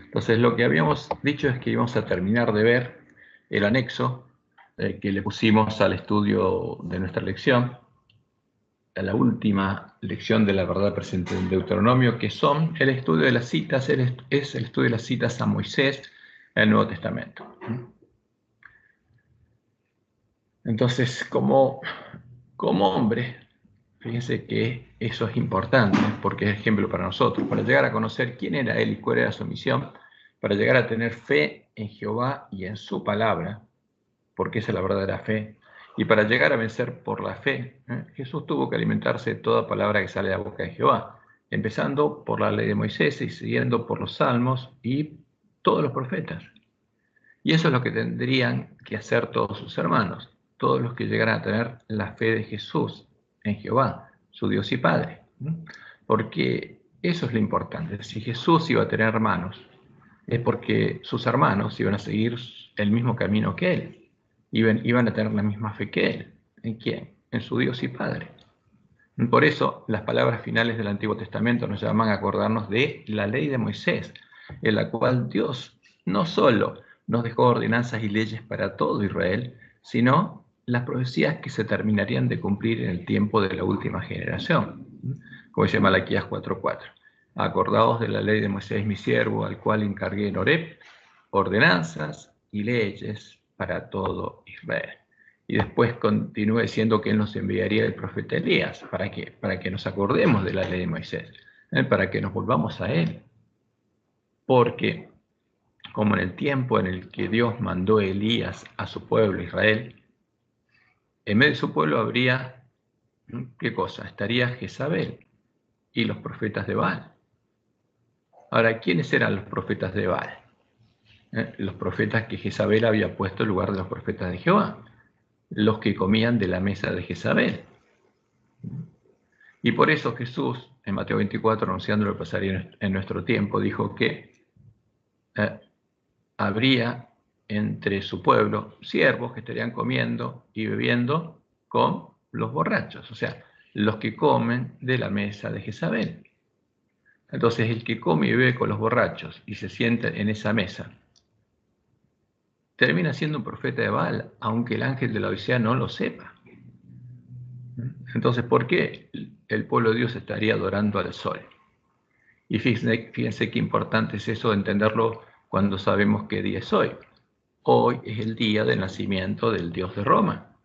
Entonces, lo que habíamos dicho es que íbamos a terminar de ver el anexo que le pusimos al estudio de nuestra lección, a la última lección de la verdad presente en Deuteronomio, que son el estudio de las citas, es el estudio de las citas a Moisés en el Nuevo Testamento. Entonces, como hombre, fíjense que eso es importante, porque es ejemplo para nosotros, para llegar a conocer quién era él y cuál era su misión, para llegar a tener fe en Jehová y en su palabra, porque esa es la verdadera fe, y para llegar a vencer por la fe, Jesús tuvo que alimentarse de toda palabra que sale de la boca de Jehová, empezando por la ley de Moisés y siguiendo por los salmos y todos los profetas. Y eso es lo que tendrían que hacer todos sus hermanos, todos los que llegaran a tener la fe de Jesús en Jehová, su Dios y Padre. Porque eso es lo importante. Si Jesús iba a tener hermanos, es porque sus hermanos iban a seguir el mismo camino que él. Iban a tener la misma fe que él. ¿En quién? En su Dios y Padre. Por eso las palabras finales del Antiguo Testamento nos llaman a acordarnos de la ley de Moisés, en la cual Dios no solo nos dejó ordenanzas y leyes para todo Israel, sino las profecías que se terminarían de cumplir en el tiempo de la última generación, como dice Malaquías 4:4. Acordaos de la ley de Moisés mi siervo, al cual encargué en Horeb ordenanzas y leyes para todo Israel. Y después continúa diciendo que él nos enviaría el profeta Elías. ¿Para qué? Para que nos acordemos de la ley de Moisés, para que nos volvamos a él. Porque, como en el tiempo en el que Dios mandó a Elías a su pueblo Israel, en medio de su pueblo habría, ¿qué cosa? Estaría Jezabel y los profetas de Baal. Ahora, ¿quiénes eran los profetas de Baal? Los profetas que Jezabel había puesto en lugar de los profetas de Jehová, los que comían de la mesa de Jezabel. Y por eso Jesús, en Mateo 24, anunciando lo que pasaría en nuestro tiempo, dijo que habría entre su pueblo siervos que estarían comiendo y bebiendo con los borrachos, o sea, los que comen de la mesa de Jezabel. Entonces, el que come y bebe con los borrachos y se sienta en esa mesa, termina siendo un profeta de Baal, aunque el ángel de la Odisea no lo sepa. Entonces, ¿por qué el pueblo de Dios estaría adorando al sol? Y fíjense qué importante es eso de entenderlo cuando sabemos qué día es hoy. Hoy es el día del nacimiento del dios de Roma.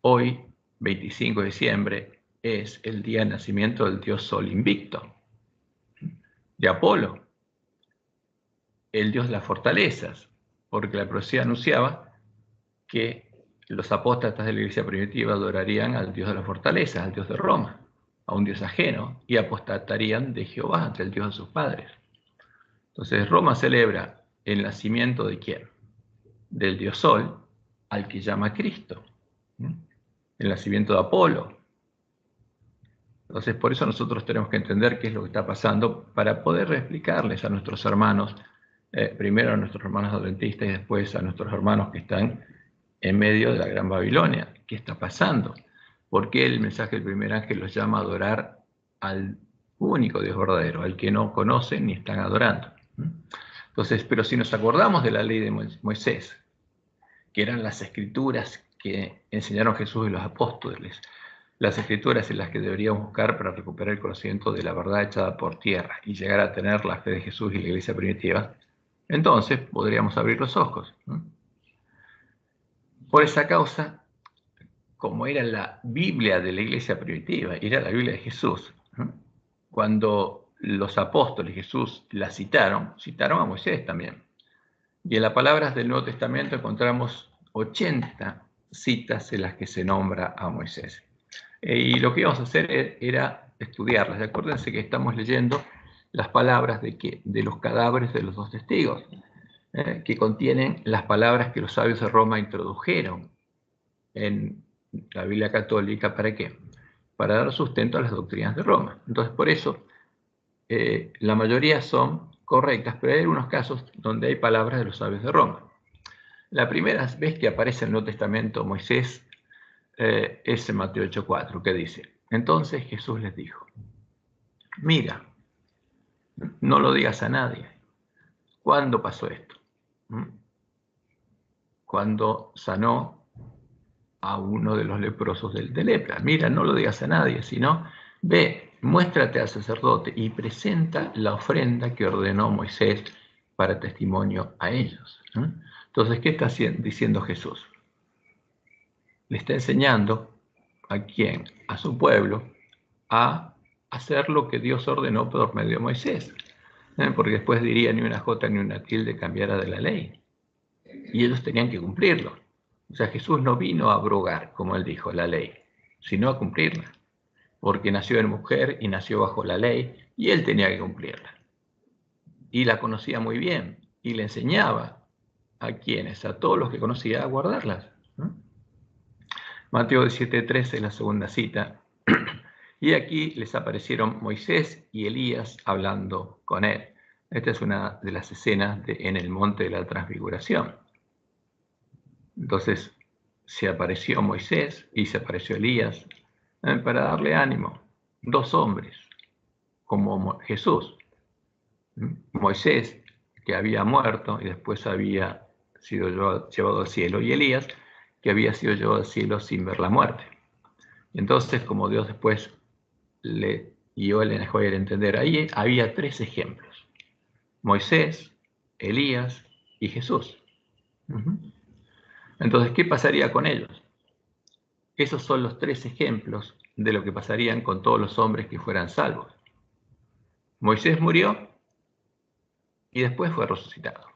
Hoy, 25 de diciembre, es el día del nacimiento del dios Sol invicto, de Apolo, el dios de las fortalezas, porque la profecía anunciaba que los apóstatas de la iglesia primitiva adorarían al dios de las fortalezas, al dios de Roma, a un dios ajeno, y apostatarían de Jehová, del dios de sus padres. Entonces Roma celebra el nacimiento de ¿quién? Del dios Sol, al que llama Cristo. El nacimiento de Apolo. Entonces por eso nosotros tenemos que entender qué es lo que está pasando para poder explicarles a nuestros hermanos, primero a nuestros hermanos adventistas y después a nuestros hermanos que están en medio de la Gran Babilonia. ¿Qué está pasando? ¿Por qué el mensaje del primer ángel los llama a adorar al único Dios verdadero, al que no conocen ni están adorando? Entonces, pero si nos acordamos de la ley de Moisés, que eran las escrituras que enseñaron Jesús y los apóstoles, las escrituras en las que deberíamos buscar para recuperar el conocimiento de la verdad echada por tierra y llegar a tener la fe de Jesús y la iglesia primitiva, entonces podríamos abrir los ojos. Por esa causa, como era la Biblia de la iglesia primitiva, era la Biblia de Jesús, cuando los apóstoles Jesús la citaron a Moisés también. Y en las palabras del Nuevo Testamento encontramos 80 citas en las que se nombra a Moisés. Y lo que íbamos a hacer era estudiarlas. Acuérdense que estamos leyendo las palabras de los cadáveres de los dos testigos, que contienen las palabras que los sabios de Roma introdujeron en la Biblia católica. ¿Para qué? Para dar sustento a las doctrinas de Roma. Entonces, por eso, la mayoría son correctas, pero hay algunos casos donde hay palabras de los sabios de Roma. La primera vez que aparece en el Nuevo Testamento Moisés es en Mateo 8:4, que dice: entonces Jesús les dijo, mira, no lo digas a nadie, ¿Cuándo pasó esto? Cuando sanó a uno de los leprosos de lepra. Mira, no lo digas a nadie, sino ve, muéstrate al sacerdote y presenta la ofrenda que ordenó Moisés para testimonio a ellos. Entonces, ¿qué está diciendo Jesús? Le está enseñando a quién, a su pueblo, a hacer lo que Dios ordenó por medio de Moisés. Porque después diría ni una jota ni una tilde cambiara de la ley. Y ellos tenían que cumplirlo. O sea, Jesús no vino a abrogar, como él dijo, la ley, sino a cumplirla. Porque nació en mujer y nació bajo la ley, y él tenía que cumplirla. Y la conocía muy bien, y le enseñaba a quienes, a todos los que conocía, a guardarlas. Mateo 17:13 es la segunda cita. Y aquí les aparecieron Moisés y Elías hablando con él. Esta es una de las escenas en el monte de la transfiguración. Entonces se apareció Moisés y se apareció Elías para darle ánimo. Dos hombres, como Jesús. Moisés, que había muerto y después había sido llevado al cielo, y Elías, que había sido llevado al cielo sin ver la muerte. Entonces, como Dios después le guió, le dejó entender, ahí había tres ejemplos: Moisés, Elías y Jesús. Entonces, ¿qué pasaría con ellos? Esos son los tres ejemplos de lo que pasarían con todos los hombres que fueran salvos. Moisés murió y después fue resucitado,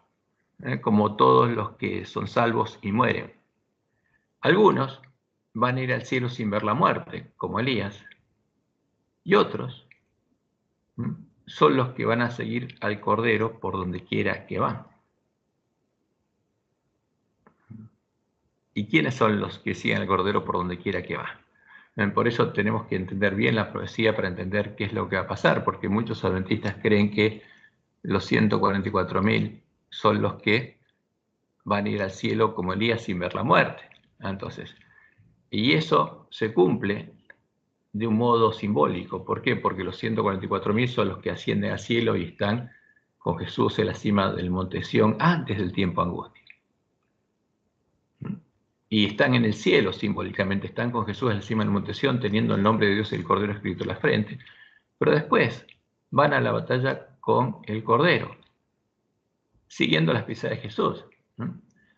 como todos los que son salvos y mueren. Algunos van a ir al cielo sin ver la muerte, como Elías, y otros son los que van a seguir al Cordero por donde quiera que van. ¿Y quiénes son los que siguen al Cordero por donde quiera que va? Por eso tenemos que entender bien la profecía para entender qué es lo que va a pasar, porque muchos adventistas creen que los 144.000 son los que van a ir al cielo como Elías sin ver la muerte. Entonces, y eso se cumple de un modo simbólico. ¿Por qué? Porque los 144.000 son los que ascienden al cielo y están con Jesús en la cima del monte Sión antes del tiempo angustia. Y están en el cielo simbólicamente, están con Jesús en la cima del monte Sión, teniendo el nombre de Dios y el Cordero escrito en la frente, pero después van a la batalla con el Cordero, siguiendo las pisadas de Jesús,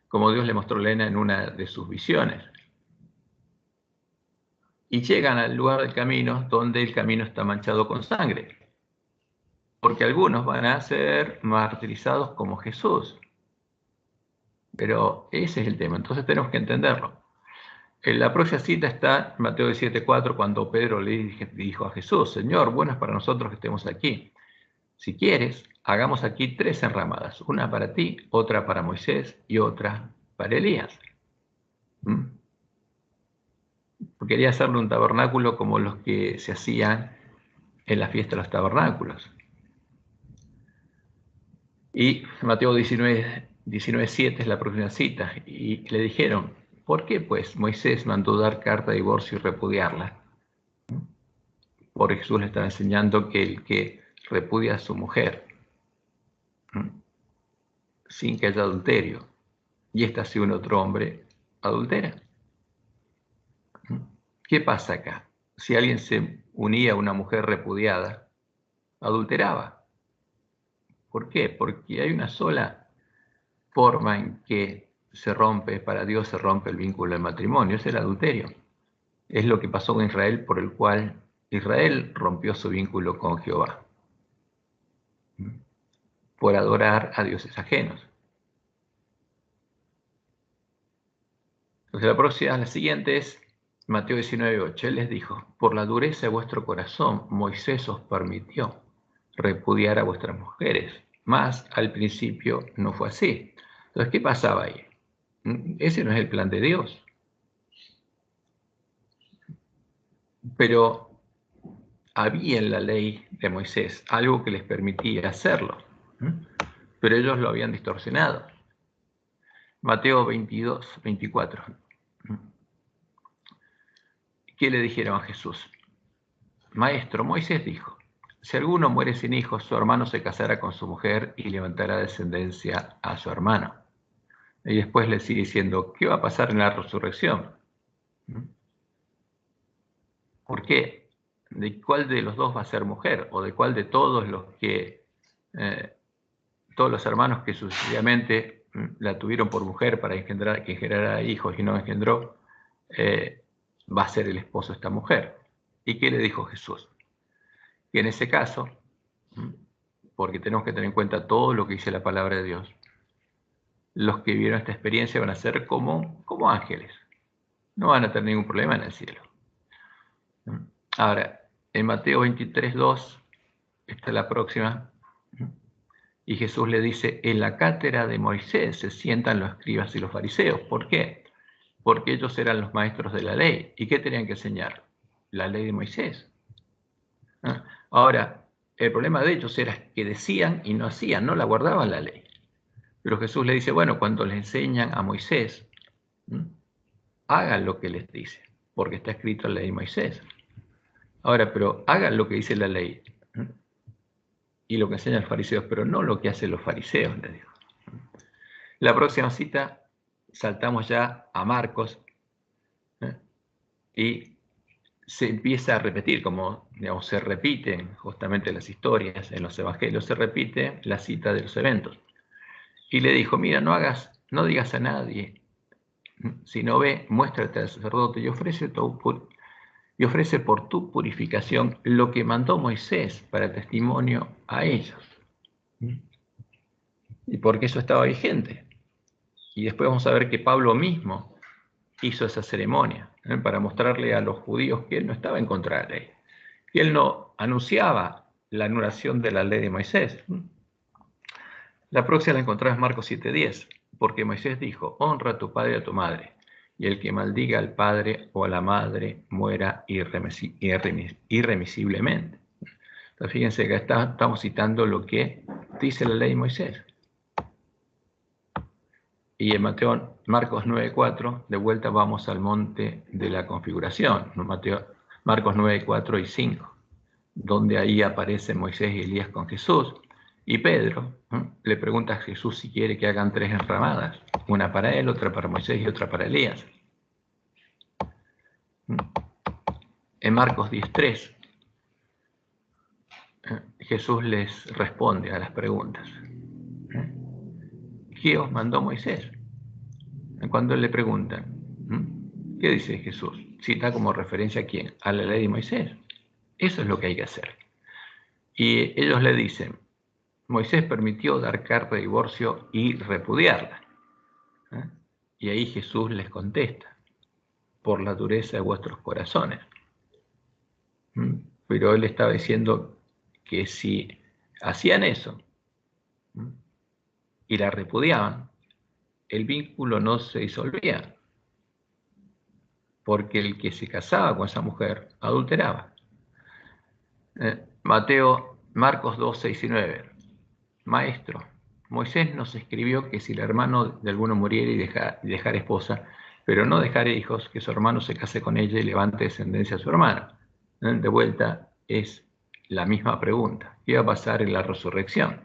como Dios le mostró a Elena en una de sus visiones. Y llegan al lugar del camino donde el camino está manchado con sangre, porque algunos van a ser martirizados como Jesús. Pero ese es el tema, entonces tenemos que entenderlo. La próxima cita está en Mateo 17:4, cuando Pedro le dijo a Jesús: Señor, bueno es para nosotros que estemos aquí. Si quieres, hagamos aquí 3 enramadas, una para ti, otra para Moisés y otra para Elías. Quería hacerle un tabernáculo como los que se hacían en la fiesta de los tabernáculos. Y Mateo 19:7 es la próxima cita. Y le dijeron: ¿por qué pues Moisés mandó dar carta de divorcio y repudiarla? Porque Jesús le estaba enseñando que el que repudia a su mujer sin que haya adulterio, y esta si un otro hombre adultera. ¿Qué pasa acá? Si alguien se unía a una mujer repudiada, adulteraba. ¿Por qué? Porque hay una sola forma en que se rompe, para Dios se rompe el vínculo del matrimonio, es el adulterio. Es lo que pasó con Israel, por el cual Israel rompió su vínculo con Jehová, por adorar a dioses ajenos. Entonces la siguiente es Mateo 19:8. Él les dijo: por la dureza de vuestro corazón, Moisés os permitió repudiar a vuestras mujeres, mas al principio no fue así. Entonces, ¿qué pasaba ahí? Ese no es el plan de Dios. Pero había en la ley de Moisés algo que les permitía hacerlo, pero ellos lo habían distorsionado. Mateo 22:24. ¿Qué le dijeron a Jesús? Maestro, Moisés dijo: si alguno muere sin hijos, su hermano se casará con su mujer y levantará descendencia a su hermano. Y después le sigue diciendo, ¿qué va a pasar en la resurrección? ¿Por qué? ¿De cuál de los dos va a ser mujer? ¿O de cuál de todos los que, todos los hermanos que sucesivamente la tuvieron por mujer para engendrar, que generara hijos y no engendró, va a ser el esposo de esta mujer? ¿Y qué le dijo Jesús? Que en ese caso, porque tenemos que tener en cuenta todo lo que dice la palabra de Dios, los que vieron esta experiencia van a ser como ángeles. No van a tener ningún problema en el cielo. Ahora, en Mateo 23:2, esta es la próxima, y Jesús le dice, en la cátedra de Moisés se sientan los escribas y los fariseos. ¿Por qué? Porque ellos eran los maestros de la ley. ¿Y qué tenían que enseñar? La ley de Moisés. Ahora, el problema de ellos era que decían y no hacían, no la guardaban la ley. Pero Jesús le dice, bueno, cuando les enseñan a Moisés, hagan lo que les dice, porque está escrito en la ley de Moisés. Ahora, pero hagan lo que dice la ley y lo que enseñan los fariseos, pero no lo que hacen los fariseos, le digo. La próxima cita, saltamos ya a Marcos, y se empieza a repetir, como digamos, se repiten justamente las historias en los evangelios, se repite la cita de los eventos. Y le dijo, mira, no digas a nadie, sino ve, muéstrate al sacerdote y ofrece por tu purificación lo que mandó Moisés para testimonio a ellos. Y porque eso estaba vigente. Y después vamos a ver que Pablo mismo hizo esa ceremonia para mostrarle a los judíos que él no estaba en contra de la ley, que él no anunciaba la anulación de la ley de Moisés. La próxima la encontramos en Marcos 7:10, porque Moisés dijo, honra a tu padre y a tu madre, y el que maldiga al padre o a la madre muera irremisiblemente. Entonces fíjense que estamos citando lo que dice la ley de Moisés. Y en Marcos 9:4, de vuelta vamos al monte de la configuración, Marcos 9:4 y 5, donde ahí aparecen Moisés y Elías con Jesús. Y Pedro le pregunta a Jesús si quiere que hagan 3 enramadas, una para él, otra para Moisés y otra para Elías. En Marcos 10:3, Jesús les responde a las preguntas. ¿Qué os mandó Moisés? Cuando le preguntan, ¿qué dice Jesús? Cita como referencia a quién, a la ley de Moisés. Eso es lo que hay que hacer. Y ellos le dicen, Moisés permitió dar carta de divorcio y repudiarla. Y ahí Jesús les contesta, por la dureza de vuestros corazones. Pero él estaba diciendo que si hacían eso y la repudiaban, el vínculo no se disolvía, porque el que se casaba con esa mujer adulteraba. Marcos 2:6-9. Maestro, Moisés nos escribió que si el hermano de alguno muriera y dejara esposa, pero no dejara hijos, que su hermano se case con ella y levante descendencia a su hermano. De vuelta es la misma pregunta. ¿Qué va a pasar en la resurrección?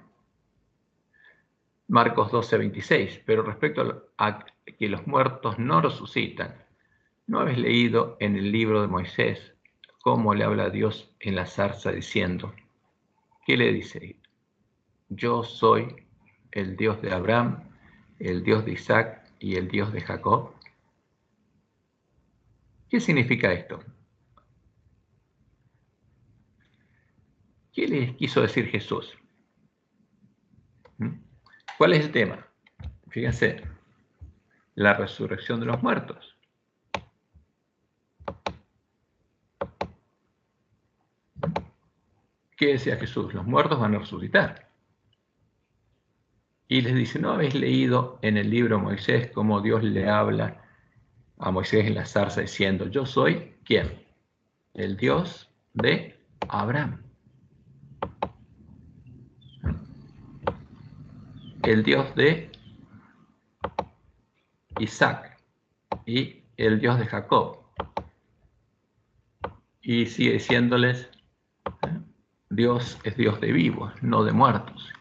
Marcos 12:26. Pero respecto a que los muertos no resucitan, ¿no habéis leído en el libro de Moisés cómo le habla a Dios en la zarza diciendo? ¿Qué le dice? Yo soy el Dios de Abraham, el Dios de Isaac y el Dios de Jacob. ¿Qué significa esto? ¿Qué les quiso decir Jesús? ¿Cuál es el tema? Fíjense, la resurrección de los muertos. ¿Qué decía Jesús? Los muertos van a resucitar. Y les dice, ¿no habéis leído en el libro de Moisés cómo Dios le habla a Moisés en la zarza diciendo, yo soy, ¿quién? El Dios de Abraham, el Dios de Isaac y el Dios de Jacob. Y sigue diciéndoles, Dios es Dios de vivos, no de muertos,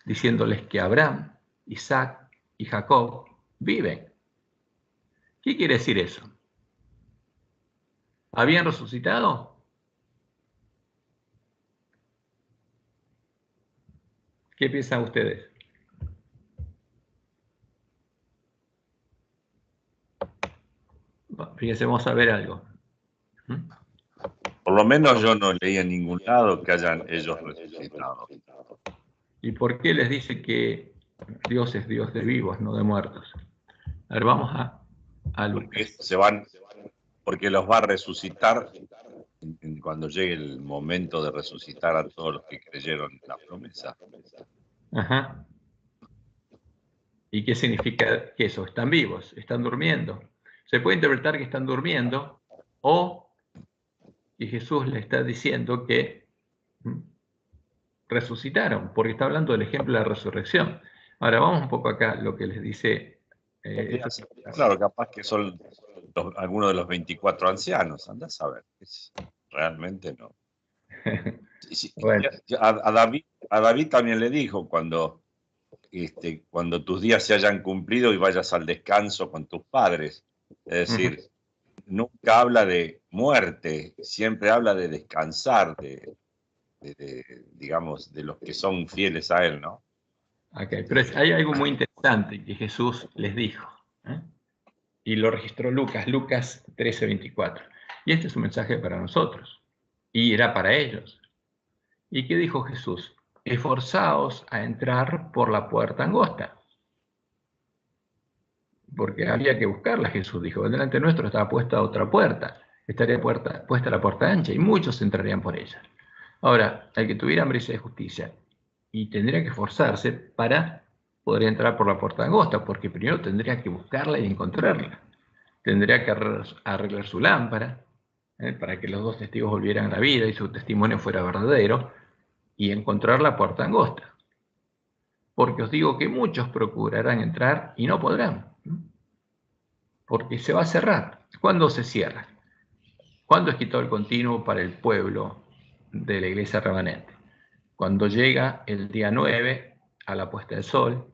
diciéndoles que Abraham, Isaac y Jacob viven. ¿Qué quiere decir eso? ¿Habían resucitado? ¿Qué piensan ustedes? Fíjense, vamos a ver algo. Por lo menos yo no leí en ningún lado que hayan ellos resucitado. ¿Y por qué les dice que Dios es Dios de vivos, no de muertos? A ver, vamos a Lucas. Porque los va a resucitar cuando llegue el momento de resucitar a todos los que creyeron en la promesa. Ajá. ¿Y qué significa que eso? Están vivos, están durmiendo. Se puede interpretar que están durmiendo o que Jesús le está diciendo que resucitaron, porque está hablando del ejemplo de la resurrección. Ahora vamos un poco acá, lo que les dice. Claro, capaz que son algunos de los 24 ancianos, andá a saber. Realmente no. Bueno. A David también le dijo cuando tus días se hayan cumplido y vayas al descanso con tus padres. Es decir, nunca habla de muerte, siempre habla de descansar, digamos, de los que son fieles a él, ¿no? Okay, pero hay algo muy interesante que Jesús les dijo, y lo registró Lucas 13:24. Y este es un mensaje para nosotros, y era para ellos. ¿Y qué dijo Jesús? Esforzaos a entrar por la puerta angosta. Porque había que buscarla, Jesús dijo. Delante nuestro estaba puesta otra puerta. Estaría puesta la puerta ancha y muchos entrarían por ella. Ahora, el que tuviera hambre y sed de justicia y tendría que esforzarse para poder entrar por la puerta angosta, porque primero tendría que buscarla y encontrarla. Tendría que arreglar su lámpara para que los dos testigos volvieran a la vida y su testimonio fuera verdadero, y encontrar la puerta angosta. Porque os digo que muchos procurarán entrar y no podrán, porque se va a cerrar. ¿Cuándo se cierra? ¿Cuándo es quitado el continuo para el pueblo de la iglesia remanente? Cuando llega el día 9 a la puesta del sol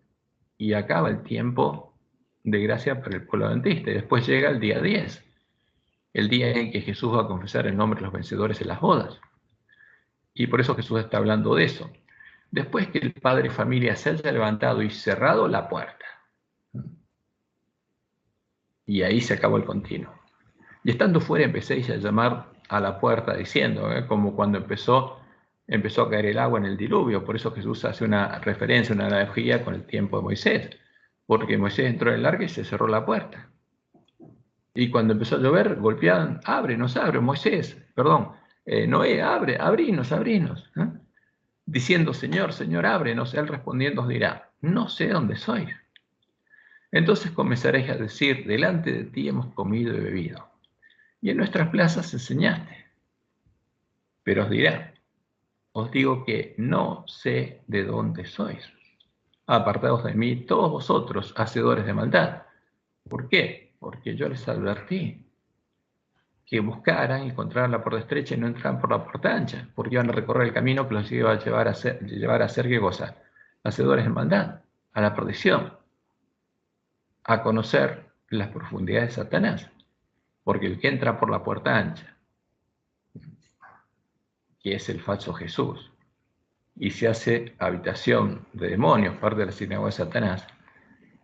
y acaba el tiempo de gracia para el pueblo adventista. Y después llega el día 10, el día en que Jesús va a confesar el nombre de los vencedores en las bodas. Y por eso Jesús está hablando de eso. Después que el padre de familia se haya levantado y cerrado la puerta, y ahí se acabó el continuo. Y estando fuera empecéis a llamar a la puerta diciendo, como cuando empezó a caer el agua en el diluvio. Por eso Jesús hace una referencia, una analogía con el tiempo de Moisés, porque Moisés entró en el arca y se cerró la puerta. Y cuando empezó a llover, golpeaban, ábrenos, Moisés, perdón, Noé, abrinos, diciendo, Señor, Señor, ábrenos. Él respondiendo os dirá, no sé dónde sois. Entonces comenzaréis a decir, delante de ti hemos comido y bebido, y en nuestras plazas enseñaste. Pero os dirá, os digo que no sé de dónde sois. Apartaos de mí todos vosotros, hacedores de maldad. ¿Por qué? Porque yo les advertí que buscaran y encontraran la puerta estrecha y no entraran por la puerta ancha, porque iban a recorrer el camino que los iba a llevar a ser ¿qué cosa? Hacedores de maldad, a la perdición, a conocer las profundidades de Satanás, porque el que entra por la puerta ancha, que es el falso Jesús, y se hace habitación de demonios, parte de la sinagoga de Satanás,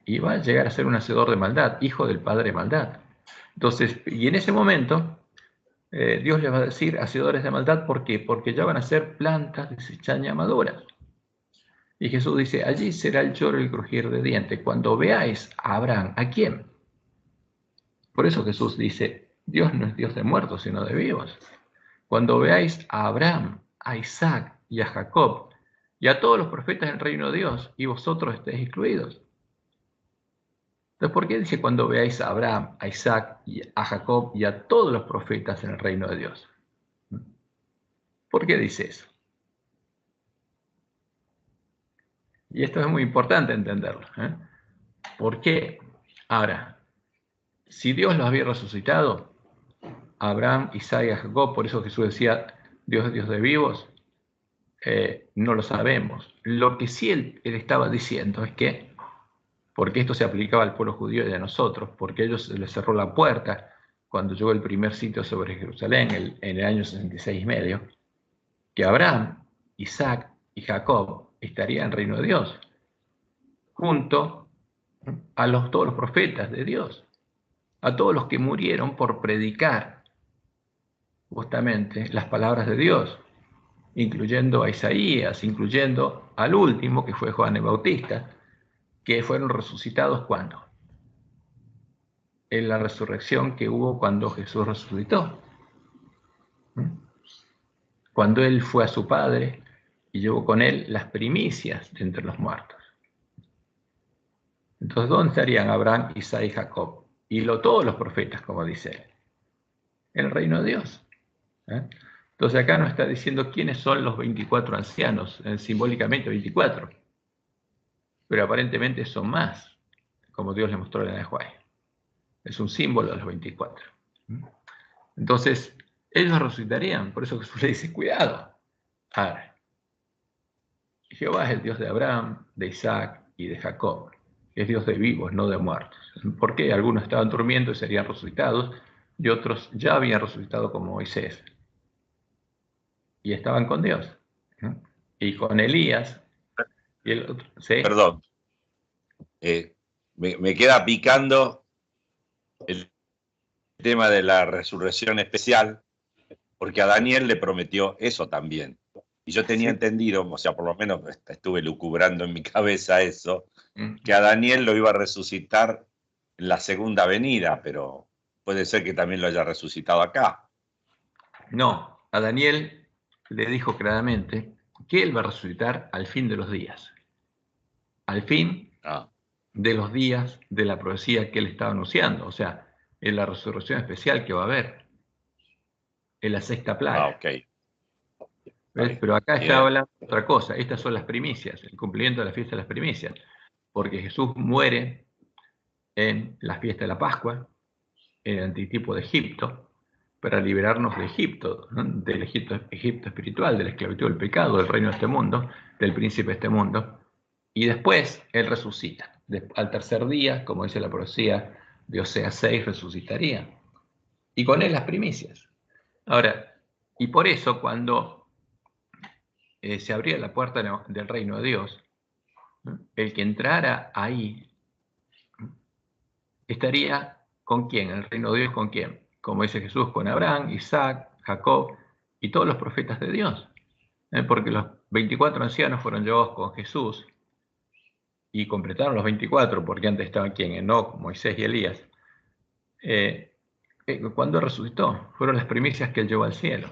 y va a llegar a ser un hacedor de maldad, hijo del padre de maldad. Entonces, y en ese momento, Dios les va a decir hacedores de maldad, ¿por qué? Porque ya van a ser plantas desechadas y maduras. Y Jesús dice, allí será el lloro y el crujir de dientes, cuando veáis a Abraham. ¿A quién? Por eso Jesús dice, Dios no es Dios de muertos, sino de vivos. Cuando veáis a Abraham, a Isaac y a Jacob, y a todos los profetas del reino de Dios, y vosotros estéis excluidos. Entonces, ¿por qué dice cuando veáis a Abraham, a Isaac, y a Jacob y a todos los profetas en el reino de Dios? ¿Por qué dice eso? Y esto es muy importante entenderlo. ¿Por qué? Ahora, si Dios los había resucitado, Abraham, Isaac y Jacob, por eso Jesús decía, Dios es Dios de vivos, no lo sabemos. Lo que sí él estaba diciendo es que, porque esto se aplicaba al pueblo judío y a nosotros, porque ellos les cerró la puerta cuando llegó el primer sitio sobre Jerusalén en el año 66 y medio, que Abraham, Isaac y Jacob estarían en el reino de Dios, junto a todos los profetas de Dios, a todos los que murieron por predicar justamente las palabras de Dios, incluyendo a Isaías, incluyendo al último, que fue Juan el Bautista, que fueron resucitados cuando, en la resurrección que hubo cuando Jesús resucitó, cuando él fue a su Padre y llevó con él las primicias de entre los muertos. Entonces, ¿dónde estarían Abraham, Isaac y Jacob? Y todos los profetas, como dice él, en el reino de Dios. Entonces acá nos está diciendo quiénes son los 24 ancianos, simbólicamente 24, pero aparentemente son más, como Dios le mostró en el Juan. Es un símbolo de los 24. Entonces, ellos resucitarían, por eso Jesús le dice, cuidado. Ahora, Jehová es el Dios de Abraham, de Isaac y de Jacob. Es Dios de vivos, no de muertos. ¿Por qué? Algunos estaban durmiendo y serían resucitados, y otros ya habían resucitado como Moisés. Y estaban con Dios. Y con Elías. Y el otro, ¿sí? Perdón. Me queda picando el tema de la resurrección especial, porque a Daniel le prometió eso también. Y yo tenía entendido, o sea, por lo menos estuve lucubrando en mi cabeza eso, que a Daniel lo iba a resucitar en la segunda venida, pero puede ser que también lo haya resucitado acá. No, a Daniel le dijo claramente que él va a resucitar al fin de los días. Al fin de los días de la profecía que él estaba anunciando, o sea, en la resurrección especial que va a haber, en la sexta plaga. Okay. Pero acá está hablando de otra cosa. Estas son las primicias, el cumplimiento de la fiesta de las primicias, porque Jesús muere en la fiesta de la Pascua, en el antitipo de Egipto, para liberarnos de Egipto, ¿no? Del Egipto espiritual, de la esclavitud del pecado, del reino de este mundo, del príncipe de este mundo. Y después Él resucita. Al tercer día, como dice la profecía de Oseas 6, resucitaría. Y con Él las primicias. Ahora, y por eso cuando se abría la puerta del reino de Dios, ¿no? El que entrara ahí estaría ¿con quién? El reino de Dios, ¿con quién? Como dice Jesús, con Abraham, Isaac, Jacob y todos los profetas de Dios. Porque los 24 ancianos fueron llevados con Jesús y completaron los 24, porque antes estaban ¿quién? Enoc, Moisés y Elías. Cuando resucitó, fueron las primicias que él llevó al cielo.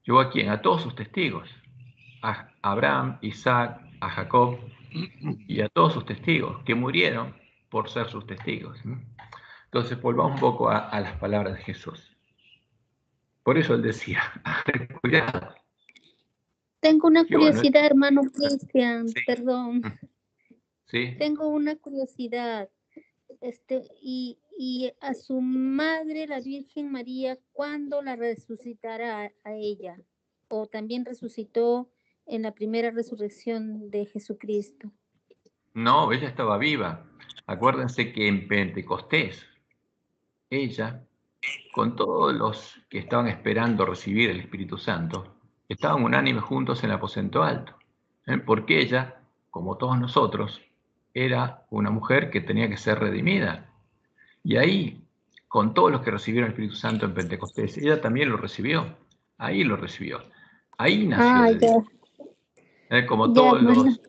¿Llevó a quién? A todos sus testigos. A Abraham, Isaac, a Jacob y a todos sus testigos, que murieron por ser sus testigos. Entonces, volvamos un poco a las palabras de Jesús. Por eso él decía, cuidado. Tengo una curiosidad, hermano Cristian, sí. Perdón. ¿Sí? Tengo una curiosidad. Y a su madre, la Virgen María, ¿cuándo la resucitará a ella? ¿O también resucitó en la primera resurrección de Jesucristo? No, ella estaba viva. Acuérdense que en Pentecostés, ella, con todos los que estaban esperando recibir el Espíritu Santo, estaban unánimes juntos en el aposento alto. Porque ella, como todos nosotros, era una mujer que tenía que ser redimida. Y ahí, con todos los que recibieron el Espíritu Santo en Pentecostés, ella también lo recibió. Ahí lo recibió. Ahí nació de Dios. Como todos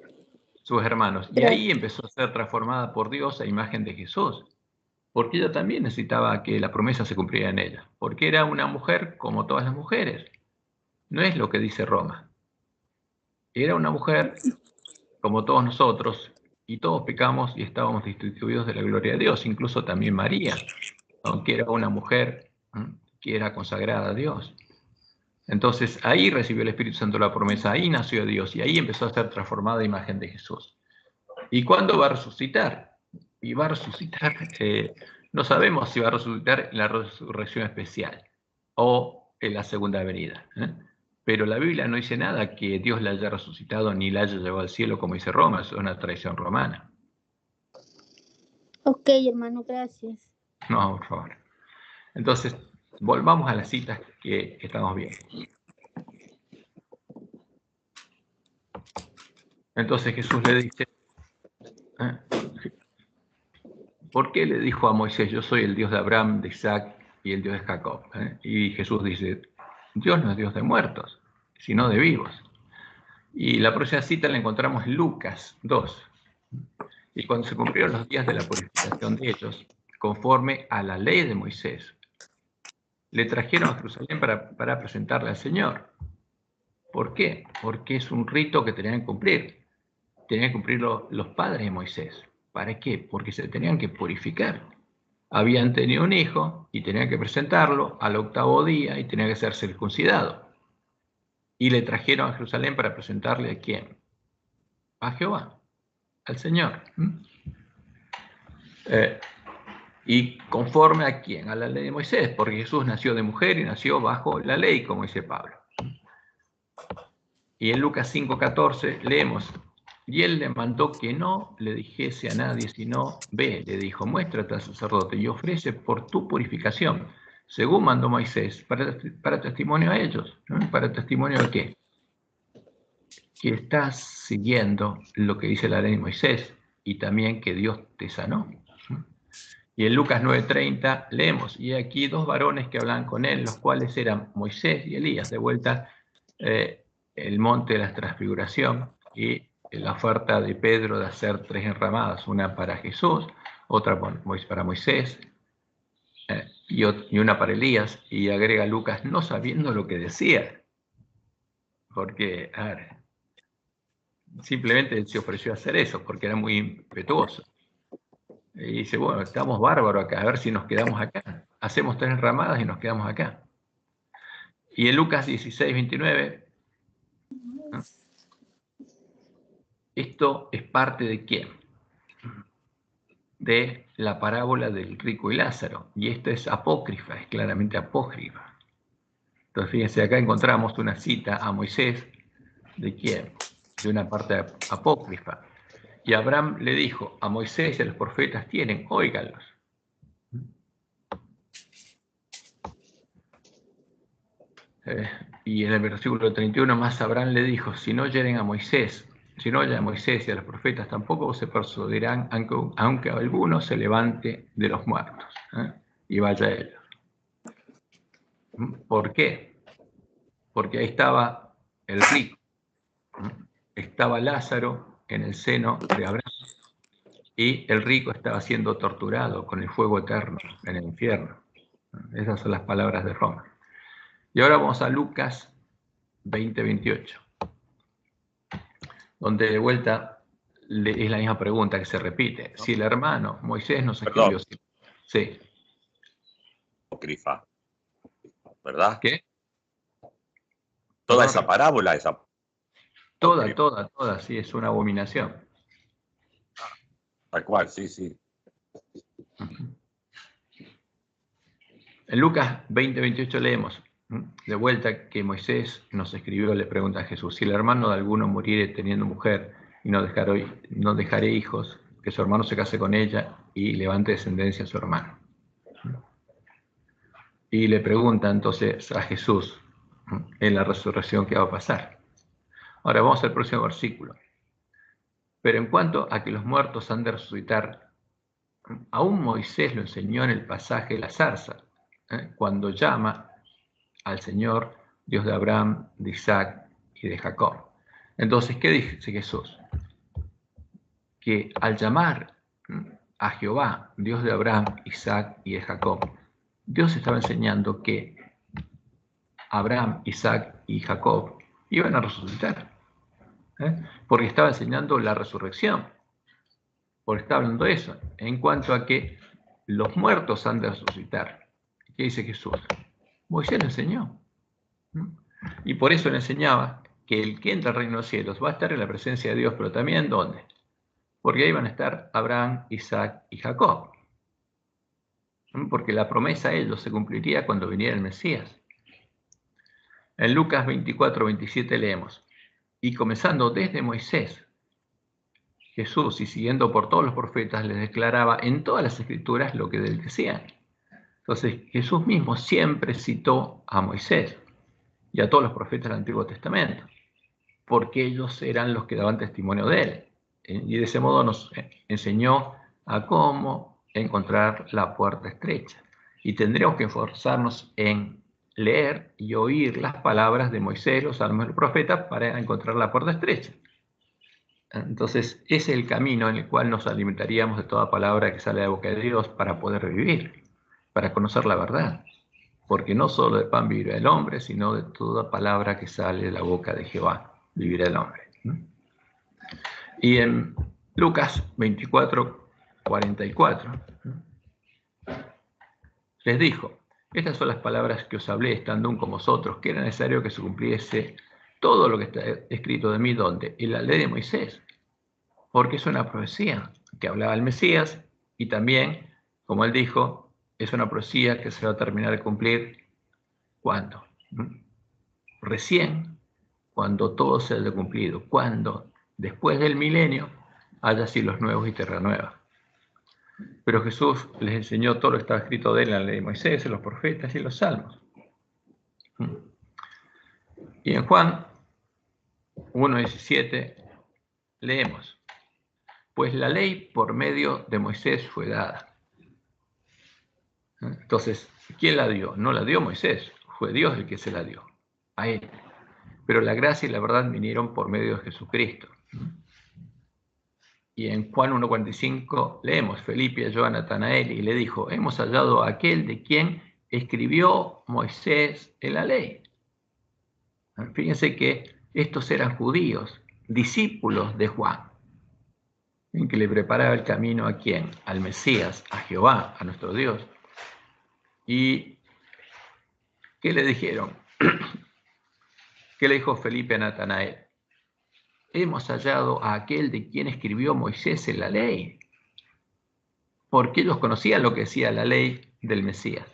sus hermanos. Y ahí empezó a ser transformada por Dios a imagen de Jesús. Porque ella también necesitaba que la promesa se cumpliera en ella. Porque era una mujer como todas las mujeres. No es lo que dice Roma. Era una mujer como todos nosotros, y todos pecamos y estábamos destituidos de la gloria de Dios, incluso también María, aunque era una mujer que era consagrada a Dios. Entonces ahí recibió el Espíritu Santo la promesa, ahí nació Dios, y ahí empezó a ser transformada a imagen de Jesús. ¿Y cuándo va a resucitar? Y va a resucitar, no sabemos si va a resucitar en la resurrección especial o en la segunda venida. Pero la Biblia no dice nada que Dios la haya resucitado ni la haya llevado al cielo, como dice Roma, es una tradición romana. Ok, hermano, gracias. No, por favor. Entonces, volvamos a las citas que estamos viendo. Entonces Jesús le dice, ¿por qué le dijo a Moisés, yo soy el Dios de Abraham, de Isaac y el Dios de Jacob? Y Jesús dice, Dios no es Dios de muertos, sino de vivos. Y la próxima cita la encontramos en Lucas 2. Y cuando se cumplieron los días de la purificación de ellos, conforme a la ley de Moisés, le trajeron a Jerusalén para presentarle al Señor. ¿Por qué? Porque es un rito que tenían que cumplir. Tenían que cumplirlo los padres de Moisés. ¿Para qué? Porque se tenían que purificar. Habían tenido un hijo y tenían que presentarlo al 8º día y tenía que ser circuncidado. Y le trajeron a Jerusalén para presentarle a quién? A Jehová, al Señor. ¿Y conforme a quién? A la ley de Moisés, porque Jesús nació de mujer y nació bajo la ley, como dice Pablo. Y en Lucas 5:14 leemos, y él le mandó que no le dijese a nadie, sino, ve, le dijo, muéstrate al sacerdote y ofrece por tu purificación, según mandó Moisés, para testimonio a ellos. ¿No? ¿Para testimonio de qué? Que estás siguiendo lo que dice la ley de Moisés y también que Dios te sanó. Y en Lucas 9:30 leemos, y aquí 2 varones que hablaban con él, los cuales eran Moisés y Elías, de vuelta el monte de la transfiguración y la oferta de Pedro de hacer 3 enramadas, una para Jesús, otra para Moisés y una para Elías, y agrega Lucas, no sabiendo lo que decía, porque a ver, simplemente se ofreció a hacer eso, porque era muy impetuoso. Y dice, bueno, estamos bárbaros acá, a ver si nos quedamos acá. Hacemos 3 enramadas y nos quedamos acá. Y en Lucas 16:29, ¿no? Esto es parte de quién? De la parábola del rico y Lázaro. Y esto es apócrifa, es claramente apócrifa. Entonces, fíjense, acá encontramos una cita a Moisés, ¿de quién? De una parte apócrifa. Y Abraham le dijo, a Moisés y a los profetas tienen, óiganlos. Y en el versículo 31 más Abraham le dijo, si no oyen a Moisés y a los profetas, tampoco se persuadirán, aunque alguno se levante de los muertos y vaya a ellos. ¿Por qué? Porque ahí estaba el rico, estaba Lázaro en el seno de Abraham y el rico estaba siendo torturado con el fuego eterno en el infierno. Esas son las palabras de Roma. Y ahora vamos a Lucas 20:28. Donde de vuelta es la misma pregunta que se repite. Si el hermano Moisés nos escribió... Sí. Apócrifa, ¿verdad? ¿Qué? Toda esa parábola es apócrifa. Toda, sí, es una abominación. Tal cual, sí, sí. En Lucas 20:28 leemos, de vuelta que Moisés nos escribió, le pregunta a Jesús, si el hermano de alguno muriere teniendo mujer y no dejaré hijos, que su hermano se case con ella y levante descendencia a su hermano. Y le pregunta entonces a Jesús en la resurrección qué va a pasar. Ahora vamos al próximo versículo. Pero en cuanto a que los muertos han de resucitar, aún Moisés lo enseñó en el pasaje de la zarza, cuando llama al Señor, Dios de Abraham, de Isaac y de Jacob. Entonces, ¿qué dice Jesús? Que al llamar a Jehová, Dios de Abraham, Isaac y de Jacob, Dios estaba enseñando que Abraham, Isaac y Jacob iban a resucitar, porque estaba enseñando la resurrección, porque está hablando de eso, en cuanto a que los muertos han de resucitar. ¿Qué dice Jesús? Moisés lo enseñó. Y por eso le enseñaba que el que entra al reino de los cielos va a estar en la presencia de Dios, pero también ¿dónde? Porque ahí van a estar Abraham, Isaac y Jacob. Porque la promesa a ellos se cumpliría cuando viniera el Mesías. En Lucas 24, 27 leemos, y comenzando desde Moisés, Jesús, y siguiendo por todos los profetas, les declaraba en todas las escrituras lo que de él decían. Entonces, Jesús mismo siempre citó a Moisés y a todos los profetas del Antiguo Testamento, porque ellos eran los que daban testimonio de él. Y de ese modo nos enseñó a cómo encontrar la puerta estrecha. Y tendríamos que esforzarnos en leer y oír las palabras de Moisés, los salmos y los profetas para encontrar la puerta estrecha. Entonces, ese es el camino en el cual nos alimentaríamos de toda palabra que sale de la boca de Dios para poder vivir, para conocer la verdad. Porque no solo de pan vivirá el hombre, sino de toda palabra que sale de la boca de Jehová vivirá el hombre. Y en Lucas 24, 44, les dijo, estas son las palabras que os hablé estando aún con vosotros, que era necesario que se cumpliese todo lo que está escrito de mí, ¿dónde? En la ley de Moisés, porque es una profecía que hablaba el Mesías y también, como él dijo, es una profecía que se va a terminar de cumplir, ¿cuándo? Recién, cuando todo se haya cumplido, cuando después del milenio haya cielos nuevos y tierra nueva. Pero Jesús les enseñó todo lo que estaba escrito de él en la ley de Moisés, en los profetas y en los salmos. Y en Juan 1:17 leemos, pues la ley por medio de Moisés fue dada. Entonces, ¿quién la dio? No la dio Moisés, fue Dios el que se la dio a él. Pero la gracia y la verdad vinieron por medio de Jesucristo. Y en Juan 1:45 leemos, Felipe halló a Natanael y le dijo, hemos hallado a aquel de quien escribió Moisés en la ley. Fíjense que estos eran judíos, discípulos de Juan, en que le preparaba el camino a quién, al Mesías, a Jehová, a nuestro Dios. ¿Y qué le dijeron? ¿Qué le dijo Felipe a Natanael? Hemos hallado a aquel de quien escribió Moisés en la ley, porque ellos conocían lo que decía la ley del Mesías.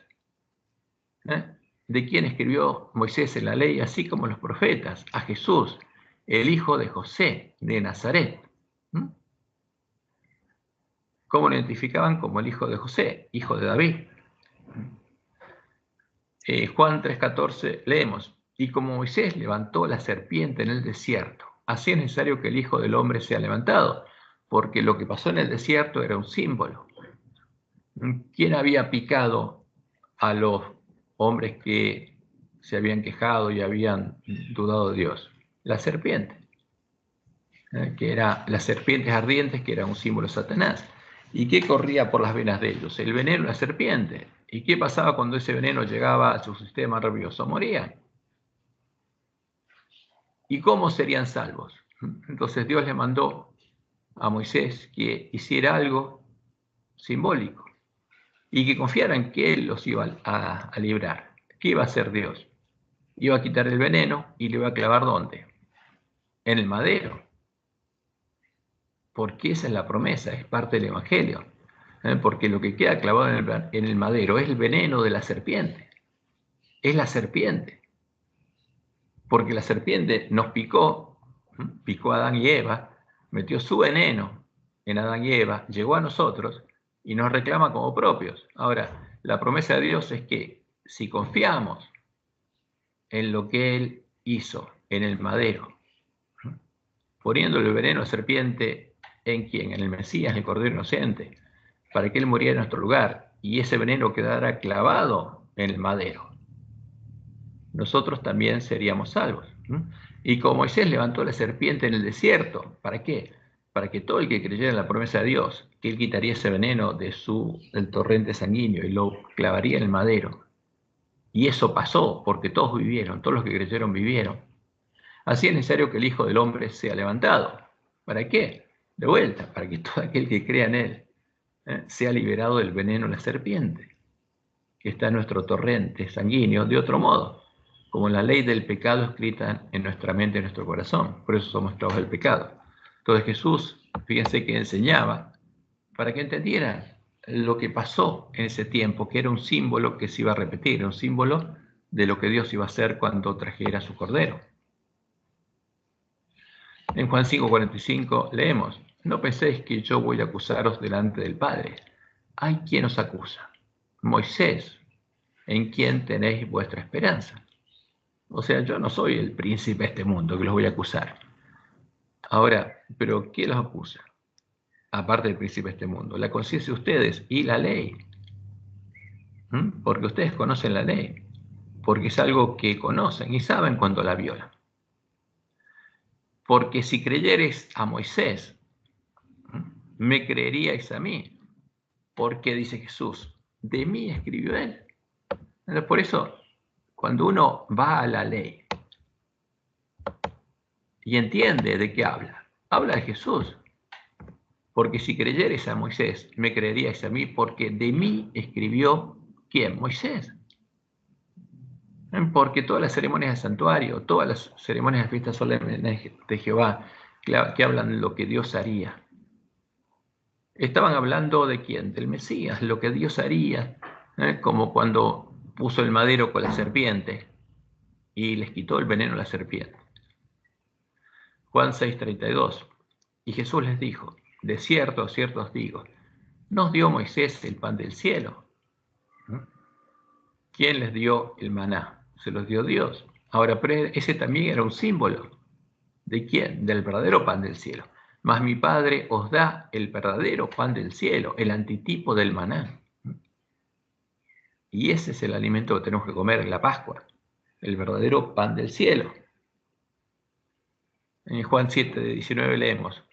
De quien escribió Moisés en la ley, así como los profetas, a Jesús, el hijo de José, de Nazaret. ¿Cómo lo identificaban? Como el hijo de José, hijo de David. Juan 3:14 leemos, y como Moisés levantó la serpiente en el desierto, así es necesario que el Hijo del Hombre sea levantado, porque lo que pasó en el desierto era un símbolo. ¿Quién había picado a los hombres que se habían quejado y habían dudado de Dios? La serpiente, que era las serpientes ardientes, que era un símbolo de Satanás. ¿Y qué corría por las venas de ellos? El veneno de la serpiente. ¿Y qué pasaba cuando ese veneno llegaba a su sistema nervioso? Morían. ¿Y cómo serían salvos? Entonces Dios le mandó a Moisés que hiciera algo simbólico y que confiara en que él los iba a librar. ¿Qué iba a hacer Dios? Iba a quitar el veneno y le iba a clavar ¿dónde? En el madero. Porque esa es la promesa, es parte del Evangelio. Porque lo que queda clavado en el madero es el veneno de la serpiente. Es la serpiente. Porque la serpiente nos picó a Adán y Eva, metió su veneno en Adán y Eva, llegó a nosotros y nos reclama como propios. Ahora, la promesa de Dios es que si confiamos en lo que Él hizo en el madero, poniéndole el veneno de serpiente en quién, en el Mesías, en el Cordero Inocente, para que Él muriera en nuestro lugar y ese veneno quedara clavado en el madero, nosotros también seríamos salvos. Y como Moisés levantó la serpiente en el desierto, ¿para qué? Para que todo el que creyera en la promesa de Dios, que Él quitaría ese veneno del torrente sanguíneo y lo clavaría en el madero. Y eso pasó porque todos vivieron, todos los que creyeron vivieron. Así es necesario que el Hijo del Hombre sea levantado. ¿Para qué? De vuelta, para que todo aquel que crea en Él sea liberado del veneno de la serpiente, que está en nuestro torrente sanguíneo, de otro modo, como la ley del pecado escrita en nuestra mente y en nuestro corazón. Por eso somos esclavos del pecado. Entonces Jesús, fíjense que enseñaba para que entendieran lo que pasó en ese tiempo, que era un símbolo que se iba a repetir, un símbolo de lo que Dios iba a hacer cuando trajera su cordero. En Juan 5:45 leemos: no penséis que yo voy a acusaros delante del Padre. Hay quien os acusa, Moisés, en quien tenéis vuestra esperanza. O sea, yo no soy el príncipe de este mundo que los voy a acusar. Ahora, ¿pero qué los acusa? Aparte del príncipe de este mundo, la conciencia de ustedes y la ley. Porque ustedes conocen la ley, porque es algo que conocen y saben cuando la violan. Porque si creyereis a Moisés, me creeríais a mí, porque dice Jesús, de mí escribió él. Entonces, por eso, cuando uno va a la ley y entiende de qué habla de Jesús. Porque si creyereis a Moisés, me creeríais a mí, porque de mí escribió, ¿quién? Moisés. Porque todas las ceremonias de santuario, todas las ceremonias de fiestas solemnes de Jehová, que hablan de lo que Dios haría, estaban hablando de quién, del Mesías, lo que Dios haría, como cuando puso el madero con la serpiente y les quitó el veneno a la serpiente. Juan 6:32. Y Jesús les dijo: de cierto os digo, ¿no os dio Moisés el pan del cielo? ¿Quién les dio el maná? Se los dio Dios. Ahora, pero ese también era un símbolo. ¿De quién? Del verdadero pan del cielo. Mas mi Padre os da el verdadero pan del cielo, el antitipo del maná. Y ese es el alimento que tenemos que comer en la Pascua, el verdadero pan del cielo. En Juan 7:19 leemos: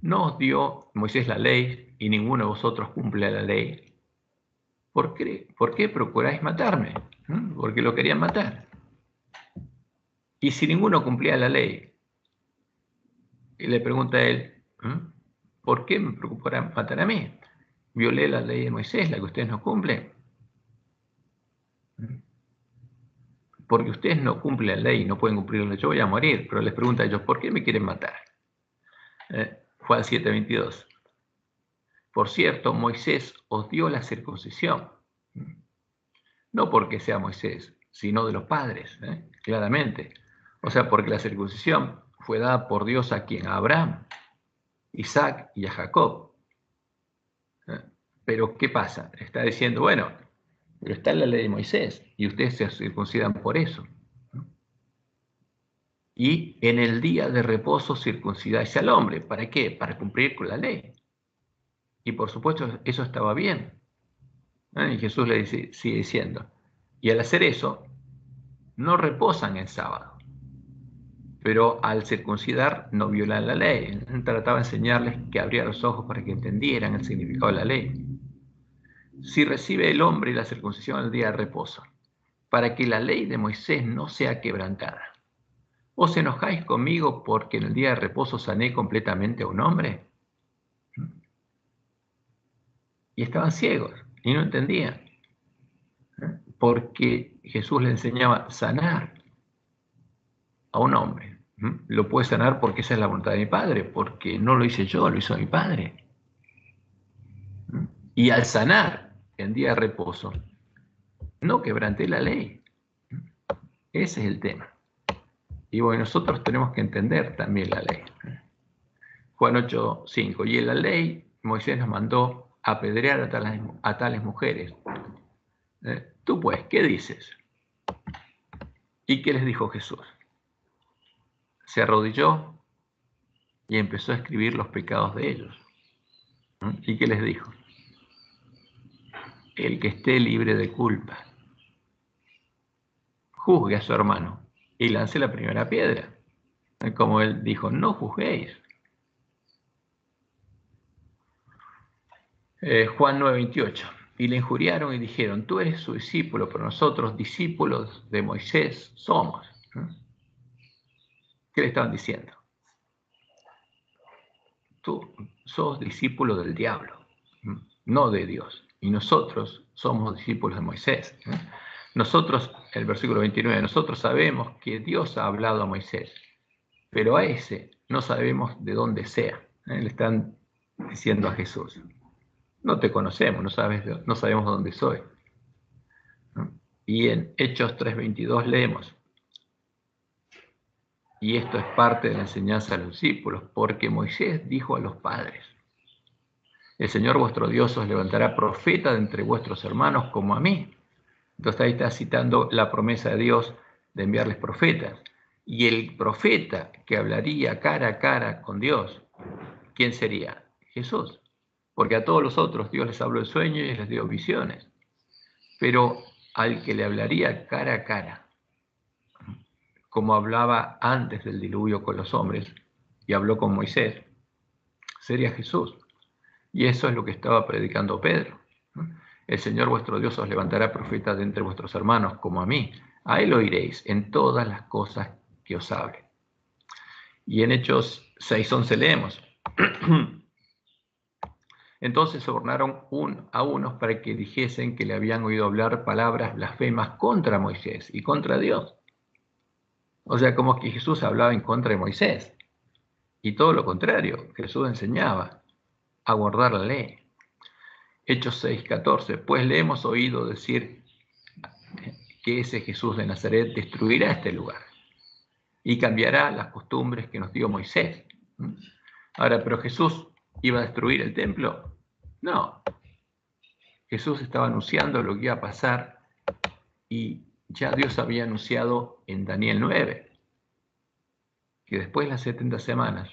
no os dio Moisés la ley, y ninguno de vosotros cumple la ley. ¿Por qué procuráis matarme? Porque lo querían matar. Y si ninguno cumplía la ley, y le pregunta a él, ¿por qué me preocuparán matar a mí? ¿Violé la ley de Moisés, la que ustedes no cumplen? Porque ustedes no cumplen la ley, no pueden cumplirla, yo voy a morir. Pero les pregunta a ellos, ¿por qué me quieren matar? Juan 7:22. Por cierto, Moisés os dio la circuncisión. No porque sea Moisés, sino de los padres, claramente. O sea, porque la circuncisión fue dada por Dios a quien, a Abraham, Isaac y a Jacob. Pero ¿qué pasa? Está diciendo, bueno, pero está en la ley de Moisés y ustedes se circuncidan por eso. Y en el día de reposo circuncidáis al hombre. ¿Para qué? Para cumplir con la ley. Y por supuesto eso estaba bien. Y Jesús le dice, sigue diciendo, y al hacer eso, no reposan el sábado. Pero al circuncidar no violan la ley. Trataba de enseñarles que abriera los ojos para que entendieran el significado de la ley. Si recibe el hombre la circuncisión al día de reposo, para que la ley de Moisés no sea quebrantada. ¿Os enojáis conmigo porque en el día de reposo sané completamente a un hombre? Y estaban ciegos y no entendían. Porque Jesús le enseñaba a sanar a un hombre. Lo puede sanar porque esa es la voluntad de mi Padre, porque no lo hice yo, lo hizo mi Padre. Y al sanar en día de reposo, no quebranté la ley. Ese es el tema. Y bueno, nosotros tenemos que entender también la ley. Juan 8:5. Y en la ley Moisés nos mandó apedrear a tales mujeres. Tú pues, ¿qué dices? ¿Y qué les dijo Jesús? Se arrodilló y empezó a escribir los pecados de ellos. ¿Y qué les dijo? El que esté libre de culpa, juzgue a su hermano y lance la primera piedra. Como él dijo, no juzguéis. Juan 9:28. Y le injuriaron y dijeron, tú eres su discípulo, pero nosotros discípulos de Moisés somos. ¿Qué le estaban diciendo? Tú sos discípulo del diablo, no de Dios. Y nosotros somos discípulos de Moisés. Nosotros, el versículo 29, nosotros sabemos que Dios ha hablado a Moisés, pero a ese no sabemos de dónde sea. Le están diciendo a Jesús, no te conocemos, no sabemos dónde soy. Y en Hechos 3:22 leemos, y esto es parte de la enseñanza a los discípulos, porque Moisés dijo a los padres, el Señor vuestro Dios os levantará profeta de entre vuestros hermanos como a mí. Entonces ahí está citando la promesa de Dios de enviarles profetas. Y el profeta que hablaría cara a cara con Dios, ¿quién sería? Jesús. Porque a todos los otros Dios les habló en sueños y les dio visiones. Pero al que le hablaría cara a cara, como hablaba antes del diluvio con los hombres, y habló con Moisés, sería Jesús. Y eso es lo que estaba predicando Pedro. El Señor vuestro Dios os levantará profeta de entre vuestros hermanos, como a mí. A él oiréis en todas las cosas que os hable. Y en Hechos 6:11 leemos, entonces sobornaron a unos para que dijesen que le habían oído hablar palabras blasfemas contra Moisés y contra Dios. O sea, como que Jesús hablaba en contra de Moisés. Y todo lo contrario, Jesús enseñaba a guardar la ley. Hechos 6:14, pues le hemos oído decir que ese Jesús de Nazaret destruirá este lugar y cambiará las costumbres que nos dio Moisés. Ahora, ¿pero Jesús iba a destruir el templo? No. Jesús estaba anunciando lo que iba a pasar y ya Dios había anunciado en Daniel 9 que después de las 70 semanas,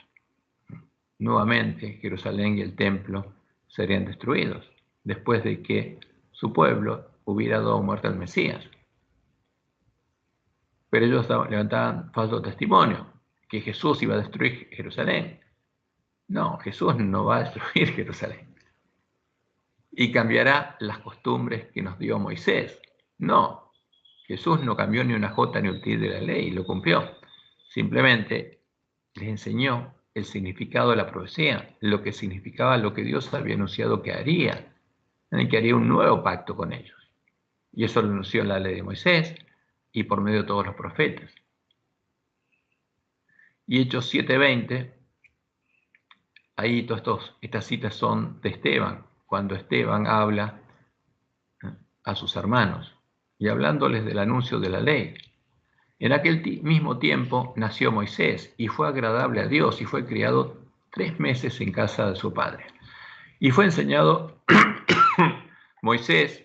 nuevamente Jerusalén y el templo serían destruidos, después de que su pueblo hubiera dado muerte al Mesías. Pero ellos levantaban falso testimonio, que Jesús iba a destruir Jerusalén. No, Jesús no va a destruir Jerusalén. Y cambiará las costumbres que nos dio Moisés. No, Jesús no cambió ni una jota ni un tilde de la ley, lo cumplió. Simplemente les enseñó el significado de la profecía, lo que significaba lo que Dios había anunciado que haría, en que haría un nuevo pacto con ellos. Y eso lo anunció en la ley de Moisés y por medio de todos los profetas. Y Hechos 7:20, ahí estas citas son de Esteban, cuando Esteban habla a sus hermanos y hablándoles del anuncio de la ley. En aquel mismo tiempo nació Moisés y fue agradable a Dios y fue criado 3 meses en casa de su padre. Y fue enseñado Moisés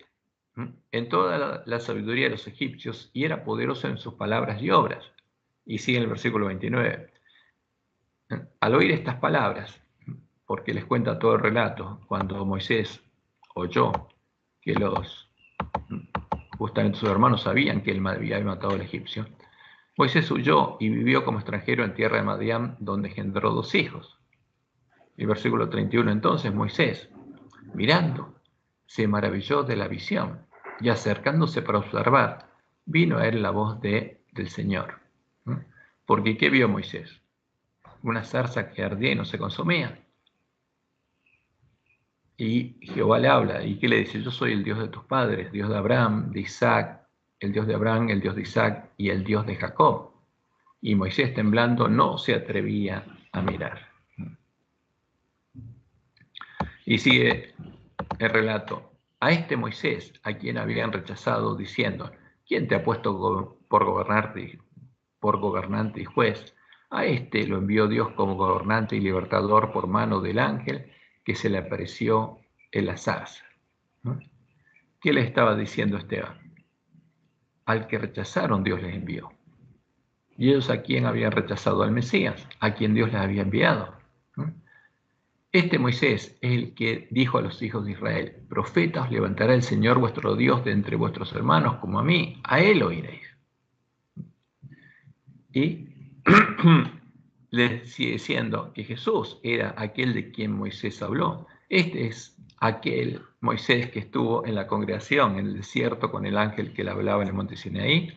en toda la sabiduría de los egipcios y era poderoso en sus palabras y obras. Y sigue en el versículo 29. Al oír estas palabras, porque les cuenta todo el relato, cuando Moisés oyó que justamente sus hermanos sabían que él había matado al egipcio, Moisés huyó y vivió como extranjero en tierra de Madián, donde engendró 2 hijos. Y versículo 31, entonces Moisés, mirando, se maravilló de la visión y acercándose para observar, vino a él la voz del Señor. Porque ¿qué vio Moisés? Una zarza que ardía y no se consumía. Y Jehová le habla, ¿y qué le dice? Yo soy el Dios de tus padres, Dios de Abraham, de Isaac, el Dios de Abraham, el Dios de Isaac y el Dios de Jacob. Y Moisés, temblando, no se atrevía a mirar. Y sigue el relato. A este Moisés, a quien habían rechazado, diciendo, ¿quién te ha puesto por gobernante y juez? A este lo envió Dios como gobernante y libertador por mano del ángel que se le apareció en la zarza. ¿Qué le estaba diciendo Esteban? Al que rechazaron, Dios les envió. ¿Y ellos a quién habían rechazado? Al Mesías, a quien Dios les había enviado. Este Moisés es el que dijo a los hijos de Israel, profeta os levantará el Señor vuestro Dios de entre vuestros hermanos como a mí, a él oiréis. Y les sigue diciendo que Jesús era aquel de quien Moisés habló. Este es aquel Moisés que estuvo en la congregación, en el desierto, con el ángel que le hablaba en el monte Sinaí,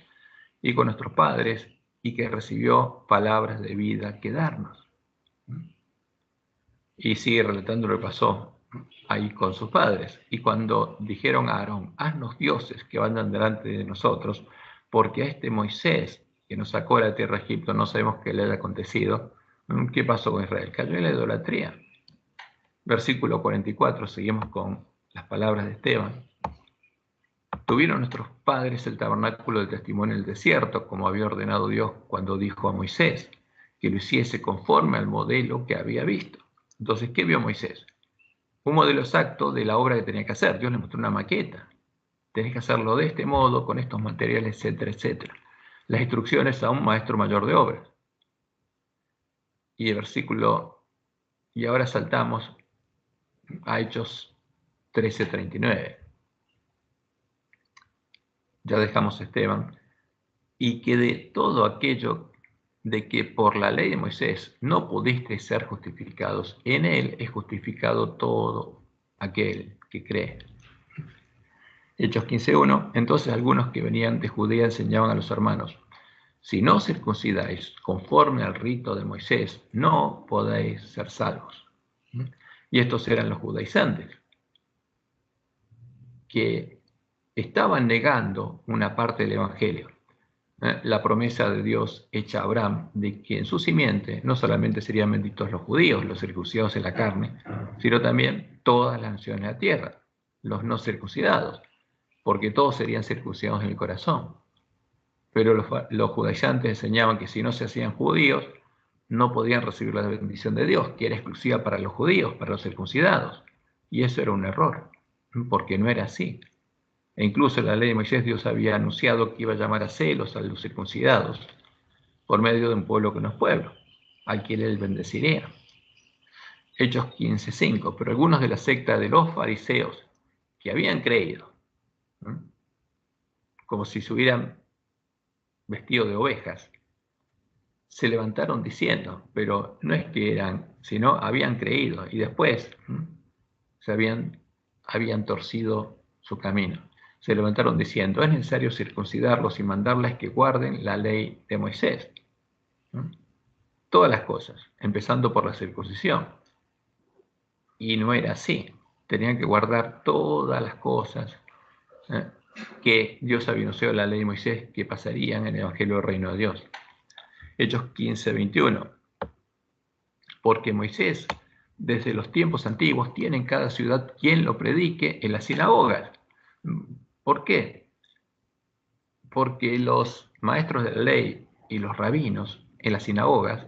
y con nuestros padres, y que recibió palabras de vida que darnos. Y sigue relatando lo que pasó ahí con sus padres. Y cuando dijeron a Aarón, haznos dioses que vayan delante de nosotros, porque a este Moisés que nos sacó de la tierra de Egipto no sabemos qué le haya acontecido, ¿qué pasó con Israel? Cayó en la idolatría. Versículo 44, seguimos con las palabras de Esteban. tuvieron nuestros padres el tabernáculo del testimonio en el desierto, como había ordenado Dios cuando dijo a Moisés que lo hiciese conforme al modelo que había visto. Entonces, ¿qué vio Moisés? Un modelo exacto de la obra que tenía que hacer. Dios le mostró una maqueta. Tenés que hacerlo de este modo, con estos materiales, etcétera, etcétera. Las instrucciones a un maestro mayor de obras. Y el versículo, y ahora saltamos a Hechos 13:39. Ya dejamos Esteban. Y que de todo aquello de que por la ley de Moisés no pudisteis ser justificados, en él es justificado todo aquel que cree. Hechos 15:1. Entonces algunos que venían de Judea enseñaban a los hermanos: si no circuncidáis conforme al rito de Moisés, no podéis ser salvos. Y estos eran los judaizantes, que estaban negando una parte del Evangelio. La promesa de Dios hecha a Abraham de que en su simiente no solamente serían benditos los judíos, los circuncidados en la carne, sino también todas las naciones de la tierra, los no circuncidados, porque todos serían circuncidados en el corazón. Pero los judaizantes enseñaban que si no se hacían judíos, no podían recibir la bendición de Dios, que era exclusiva para los judíos, para los circuncidados. Y eso era un error, porque no era así. E incluso en la ley de Moisés Dios había anunciado que iba a llamar a celos a los circuncidados por medio de un pueblo que no es pueblo, al que él bendeciría. Hechos 15:5. Pero algunos de la secta de los fariseos que habían creído, como si se hubieran vestido de ovejas, se levantaron diciendo, pero no es que eran, sino habían creído y después habían torcido su camino. Se levantaron diciendo: es necesario circuncidarlos y mandarles que guarden la ley de Moisés. Todas las cosas, empezando por la circuncisión. Y no era así. Tenían que guardar todas las cosas que Dios había anunciado en la ley de Moisés que pasarían en el Evangelio del Reino de Dios. Hechos 15:21. Porque Moisés, desde los tiempos antiguos, tiene en cada ciudad quien lo predique en las sinagogas. ¿Por qué? Porque los maestros de la ley y los rabinos en las sinagogas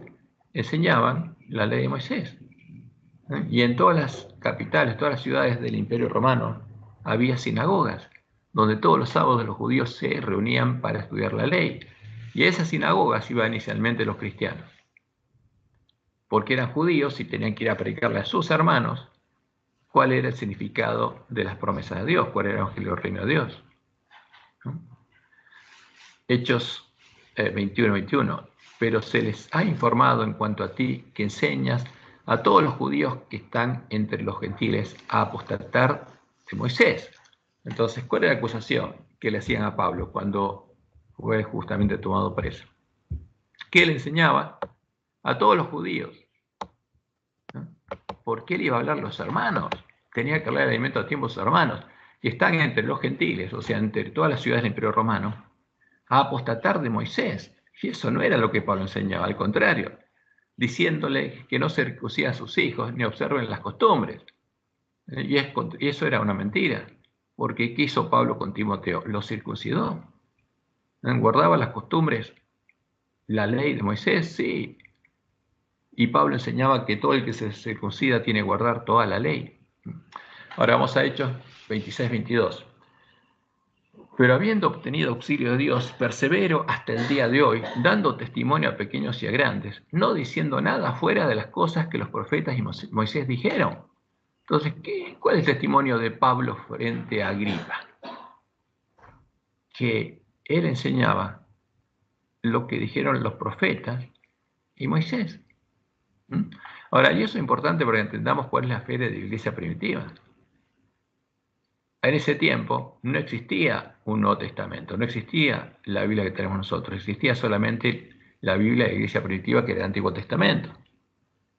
enseñaban la ley de Moisés. Y en todas las capitales, todas las ciudades del Imperio Romano, había sinagogas, donde todos los sábados los judíos se reunían para estudiar la ley. Y a esas sinagogas iban inicialmente los cristianos, porque eran judíos y tenían que ir a predicarle a sus hermanos cuál era el significado de las promesas de Dios, cuál era el Evangelio del Reino de Dios. Hechos 21:21. Pero se les ha informado en cuanto a ti que enseñas a todos los judíos que están entre los gentiles a apostatar de Moisés. Entonces, ¿cuál era la acusación que le hacían a Pablo cuando fue justamente tomado preso? Que él enseñaba a todos los judíos. ¿Por qué él iba a hablar a los hermanos? Tenía que hablar el alimento a tiempo a sus hermanos, que están entre los gentiles, o sea, entre todas las ciudades del Imperio Romano, a apostatar de Moisés. Y eso no era lo que Pablo enseñaba, al contrario, diciéndole que no circunciden a sus hijos ni observen las costumbres. Y eso era una mentira, porque ¿qué hizo Pablo con Timoteo? Lo circuncidó. ¿Guardaba las costumbres, la ley de Moisés? Sí. Y Pablo enseñaba que todo el que se circuncida tiene que guardar toda la ley. Ahora vamos a Hechos 26:22. Pero habiendo obtenido auxilio de Dios, persevero hasta el día de hoy, dando testimonio a pequeños y a grandes, no diciendo nada fuera de las cosas que los profetas y Moisés dijeron. Entonces, ¿cuál es el testimonio de Pablo frente a Agripa? Que él enseñaba lo que dijeron los profetas y Moisés. Ahora, y eso es importante para que entendamos cuál es la fe de la iglesia primitiva. En ese tiempo no existía un Nuevo Testamento, no existía la Biblia que tenemos nosotros, existía solamente la Biblia de la iglesia primitiva, que era el Antiguo Testamento.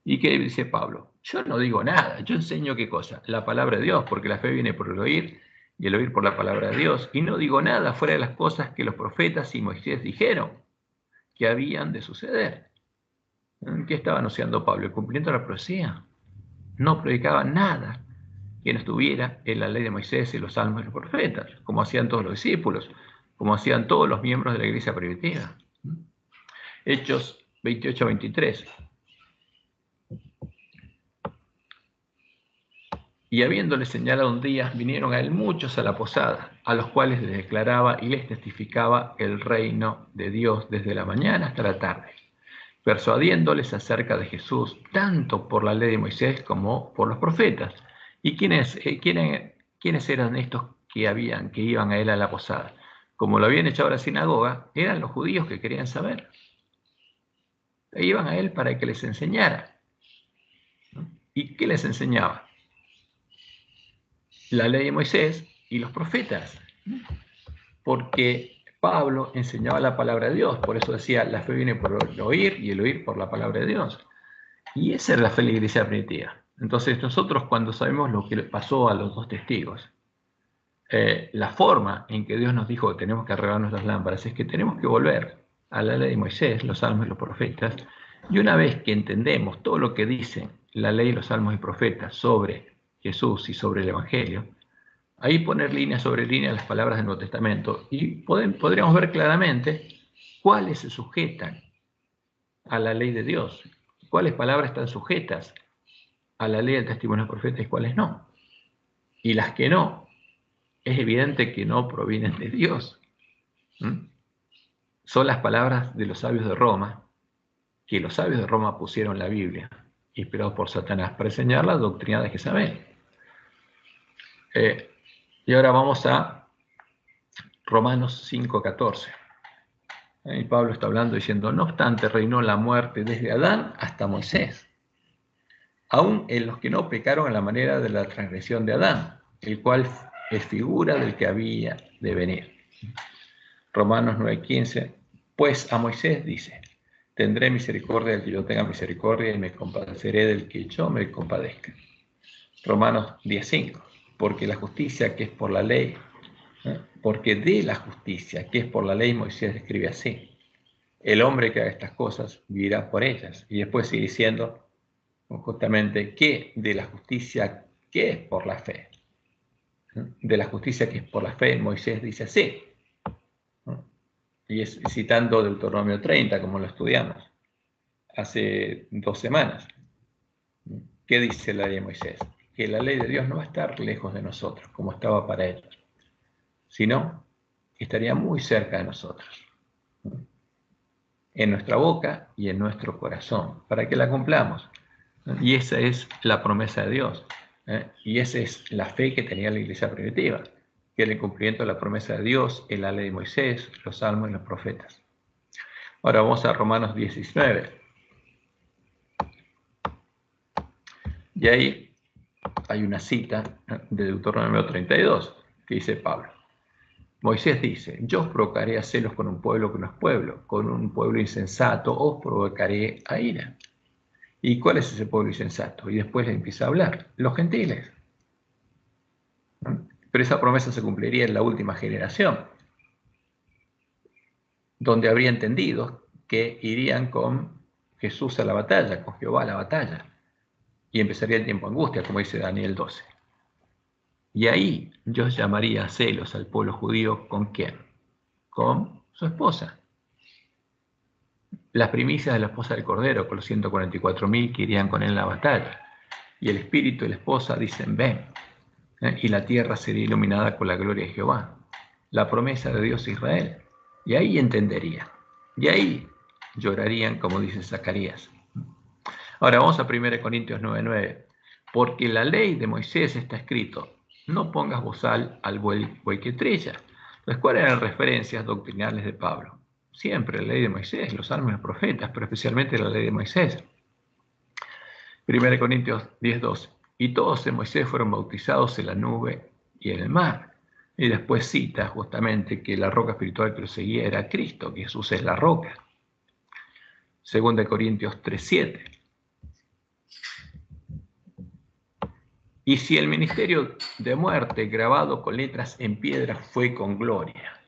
¿Y qué dice Pablo? Yo no digo nada, yo enseño qué cosa, la palabra de Dios, porque la fe viene por el oír y el oír por la palabra de Dios. Y no digo nada fuera de las cosas que los profetas y Moisés dijeron que habían de suceder. ¿Qué estaba anunciando Pablo? El cumplimiento de la profecía. No predicaba nada que no estuviera en la ley de Moisés y los salmos y los profetas, como hacían todos los discípulos, como hacían todos los miembros de la iglesia primitiva. Hechos 28-23. Y habiéndole señalado un día, vinieron a él muchos a la posada, a los cuales les declaraba y les testificaba el reino de Dios desde la mañana hasta la tarde, persuadiéndoles acerca de Jesús, tanto por la ley de Moisés como por los profetas. ¿Y quiénes eran estos que iban a él a la posada? Como lo habían echado a la sinagoga, eran los judíos que querían saber. E iban a él para que les enseñara. ¿Y qué les enseñaba? La ley de Moisés y los profetas. Porque Pablo enseñaba la palabra de Dios, por eso decía, la fe viene por el oír y el oír por la palabra de Dios. Y esa es la fe de la iglesia primitiva. Entonces nosotros cuando sabemos lo que le pasó a los dos testigos, la forma en que Dios nos dijo que tenemos que arreglar nuestras lámparas es que tenemos que volver a la ley de Moisés, los salmos y los profetas, y una vez que entendemos todo lo que dicen la ley, los salmos y profetas sobre Jesús y sobre el Evangelio, ahí poner línea sobre línea las palabras del Nuevo Testamento y podríamos ver claramente cuáles se sujetan a la ley de Dios, cuáles palabras están sujetas a la ley del testimonio del profeta y cuáles no. Y las que no, es evidente que no provienen de Dios. Son las palabras de los sabios de Roma, que los sabios de Roma pusieron la Biblia, inspirados por Satanás, para enseñar la doctrina de Jezabel. Y ahora vamos a Romanos 5:14. Y Pablo está hablando diciendo, no obstante, reinó la muerte desde Adán hasta Moisés, aún en los que no pecaron a la manera de la transgresión de Adán, el cual es figura del que había de venir. Romanos 9:15, pues a Moisés dice, tendré misericordia del que yo tenga misericordia y me compadeceré del que yo me compadezca. Romanos 10:5, porque la justicia que es por la ley, porque de la justicia que es por la ley Moisés escribe así, el hombre que haga estas cosas vivirá por ellas. Y después sigue diciendo justamente que de la justicia que es por la fe. De la justicia que es por la fe, Moisés dice así. Y es citando Deuteronomio 30, como lo estudiamos hace 2 semanas. ¿Qué dice la ley de Moisés? Que la ley de Dios no va a estar lejos de nosotros, como estaba para ellos, sino que estaría muy cerca de nosotros, en nuestra boca y en nuestro corazón, para que la cumplamos. Y esa es la promesa de Dios. Y esa es la fe que tenía la iglesia primitiva, que era el cumplimiento de la promesa de Dios en la ley de Moisés, los salmos y los profetas. Ahora vamos a Romanos 19. Y ahí hay una cita de Deuteronomio 32 que dice Pablo. Moisés dice, yo os provocaré a celos con un pueblo que no es pueblo, con un pueblo insensato os provocaré a ira. ¿Y cuál es ese pueblo insensato? Y después le empieza a hablar, los gentiles. Pero esa promesa se cumpliría en la última generación, donde habría entendido que irían con Jesús a la batalla, con Jehová a la batalla, y empezaría el tiempo de angustia, como dice Daniel 12. Y ahí Dios llamaría a celos al pueblo judío, ¿con quién? Con su esposa. Las primicias de la esposa del Cordero, con los 144.000 que irían con él en la batalla. Y el espíritu y la esposa dicen, ven. Y la tierra sería iluminada con la gloria de Jehová. La promesa de Dios a Israel. Y ahí entendería. Y ahí llorarían, como dice Zacarías. Ahora vamos a 1 Corintios 9:9. Porque la ley de Moisés está escrito, no pongas bozal al buey que trilla. Entonces, ¿cuáles eran las referencias doctrinales de Pablo? Siempre la ley de Moisés, los salmos y los profetas, pero especialmente la ley de Moisés. 1 Corintios 10:12. Y todos en Moisés fueron bautizados en la nube y en el mar. Y después cita justamente que la roca espiritual que lo seguía era Cristo, que Jesús es la roca. 2 Corintios 3:7. Y si el ministerio de muerte grabado con letras en piedra fue con gloria,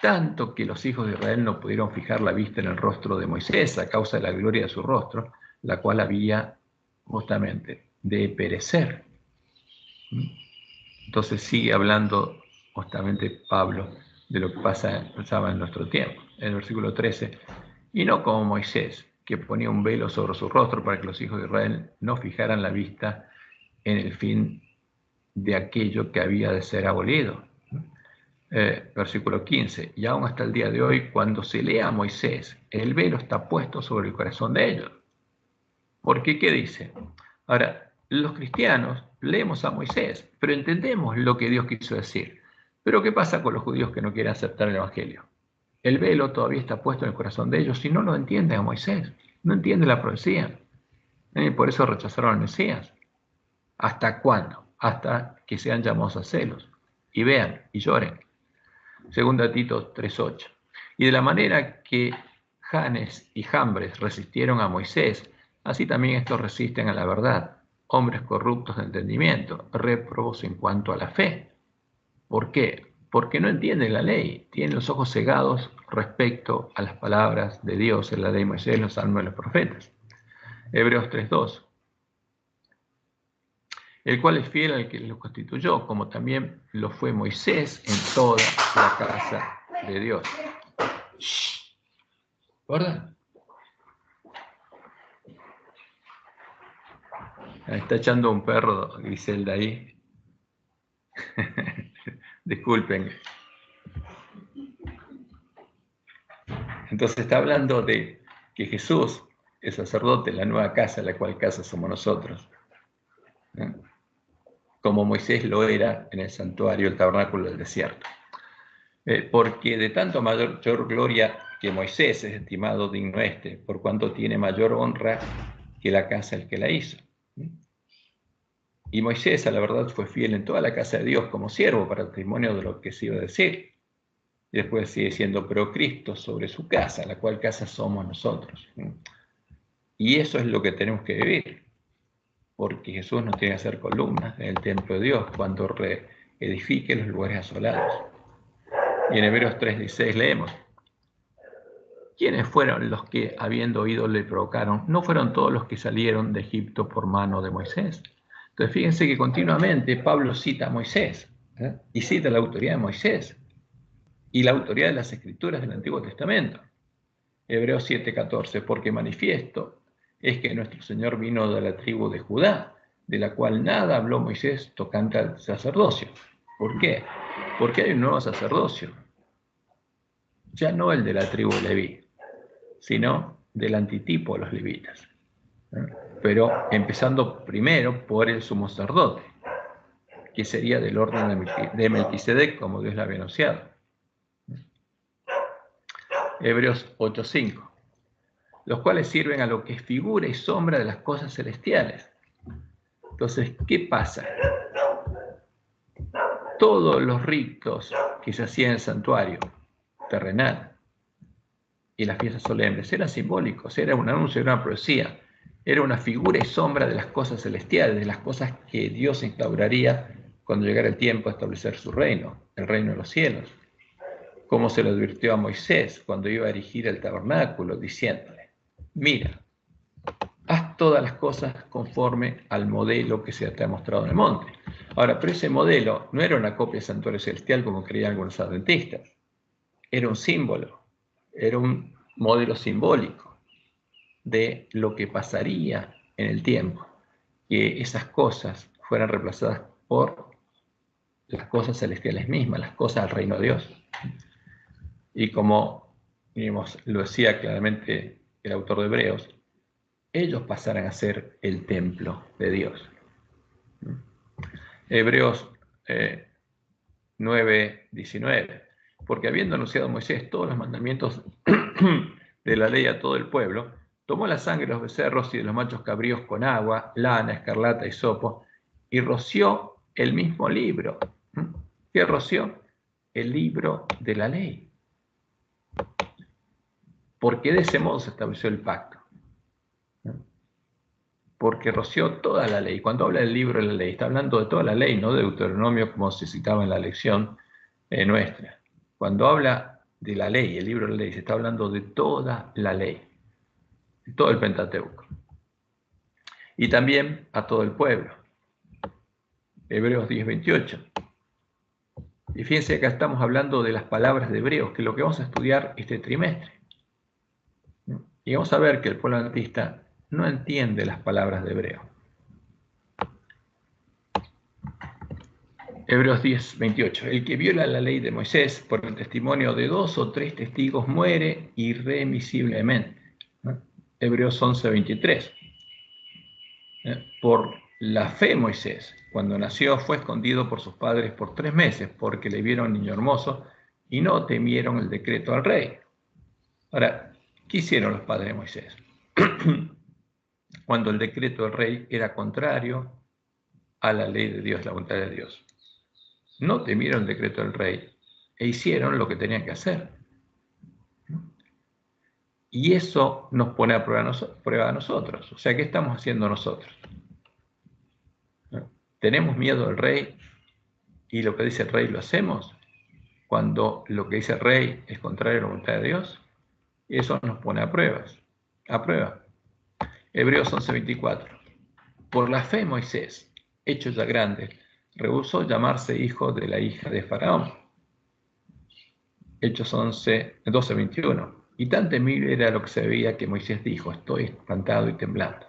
tanto que los hijos de Israel no pudieron fijar la vista en el rostro de Moisés a causa de la gloria de su rostro, la cual había justamente de perecer. Entonces sigue hablando justamente Pablo de lo que pasaba en nuestro tiempo. En el versículo 13, y no como Moisés, que ponía un velo sobre su rostro para que los hijos de Israel no fijaran la vista en el fin de aquello que había de ser abolido. Versículo 15, y aún hasta el día de hoy, cuando se lee a Moisés, el velo está puesto sobre el corazón de ellos. Porque, ¿qué dice? Ahora, los cristianos leemos a Moisés, pero entendemos lo que Dios quiso decir. Pero ¿qué pasa con los judíos que no quieren aceptar el Evangelio? El velo todavía está puesto en el corazón de ellos y no lo entienden a Moisés, no entienden la profecía. Y por eso rechazaron al Mesías. ¿Hasta cuándo? Hasta que sean llamados a celos. Y vean, y lloren. Segunda Tito 3:8. Y de la manera que Janes y Jambres resistieron a Moisés, así también estos resisten a la verdad, hombres corruptos de entendimiento, réprobos en cuanto a la fe. ¿Por qué? Porque no entienden la ley, tienen los ojos cegados respecto a las palabras de Dios en la ley de Moisés, los salmos de los profetas. Hebreos 3:2. El cual es fiel al que lo constituyó, como también lo fue Moisés en toda la casa de Dios. ¿Verdad? Está echando un perro Griselda ahí. Disculpen. Entonces está hablando de que Jesús es sacerdote en la nueva casa, la cual casa somos nosotros. ¿No? Como Moisés lo era en el santuario, el tabernáculo del desierto. Porque de tanto mayor gloria que Moisés es estimado digno este, por cuanto tiene mayor honra que la casa el que la hizo. Y Moisés, a la verdad, fue fiel en toda la casa de Dios como siervo para el testimonio de lo que se iba a decir. Y después sigue diciendo, pero Cristo sobre su casa, la cual casa somos nosotros. Y eso es lo que tenemos que vivir, porque Jesús nos tiene que hacer columnas en el templo de Dios cuando reedifique los lugares asolados. Y en Hebreos 3:16 leemos, ¿quiénes fueron los que, habiendo oído, le provocaron? ¿No fueron todos los que salieron de Egipto por mano de Moisés? Entonces fíjense que continuamente Pablo cita a Moisés, y cita la autoridad de Moisés y la autoridad de las escrituras del Antiguo Testamento. Hebreos 7:14, porque manifiesto es que nuestro Señor vino de la tribu de Judá, de la cual nada habló Moisés tocante al sacerdocio. ¿Por qué? Porque hay un nuevo sacerdocio, ya no el de la tribu de Leví, sino del antitipo de los levitas. Pero empezando primero por el sumo sacerdote, que sería del orden de Melquisedec, como Dios le había anunciado. Hebreos 8:5, los cuales sirven a lo que es figura y sombra de las cosas celestiales. Entonces, ¿qué pasa? Todos los ritos que se hacían en el santuario terrenal y las fiestas solemnes eran simbólicos, era un anuncio, era una profecía, era una figura y sombra de las cosas celestiales, de las cosas que Dios instauraría cuando llegara el tiempo a establecer su reino, el reino de los cielos. Como se lo advirtió a Moisés cuando iba a erigir el tabernáculo, diciéndole, mira, haz todas las cosas conforme al modelo que se te ha mostrado en el monte. Ahora, pero ese modelo no era una copia del santuario celestial como creían algunos adventistas, era un símbolo, era un modelo simbólico de lo que pasaría en el tiempo, que esas cosas fueran reemplazadas por las cosas celestiales mismas, las cosas del reino de Dios. Y como digamos, lo decía claramente el autor de Hebreos, ellos pasarán a ser el templo de Dios. Hebreos 9:19, porque habiendo anunciado Moisés todos los mandamientos de la ley a todo el pueblo, tomó la sangre de los becerros y de los machos cabríos con agua, lana, escarlata y hisopo, y roció el mismo libro. ¿Qué roció? El libro de la ley. Porque de ese modo se estableció el pacto. Porque roció toda la ley. Cuando habla del libro de la ley, está hablando de toda la ley, no de Deuteronomio como se citaba en la lección nuestra. Cuando habla de la ley, el libro de la ley, se está hablando de toda la ley, de todo el Pentateuco. Y también a todo el pueblo. Hebreos 10:28. Y fíjense, acá estamos hablando de las palabras de Hebreos, que es lo que vamos a estudiar este trimestre. Y vamos a ver que el pueblo adventista no entiende las palabras de Hebreo. Hebreos 10, 28. El que viola la ley de Moisés por el testimonio de 2 o 3 testigos muere irremisiblemente. Hebreos 11, 23. Por la fe Moisés, cuando nació, fue escondido por sus padres por 3 meses, porque le vieron niño hermoso y no temieron el decreto al rey. Ahora, ¿qué hicieron los padres de Moisés? Cuando el decreto del rey era contrario a la ley de Dios, la voluntad de Dios. No temieron el decreto del rey e hicieron lo que tenían que hacer. Y eso nos pone a prueba a nosotros. O sea, ¿qué estamos haciendo nosotros? ¿Tenemos miedo del rey y lo que dice el rey lo hacemos? Cuando lo que dice el rey es contrario a la voluntad de Dios, eso nos pone a prueba. Hebreos 11:24. Por la fe Moisés, hecho ya grande, rehusó llamarse hijo de la hija de Faraón. Hechos 12:21. Y tan temible era lo que se veía que Moisés dijo: estoy espantado y temblando.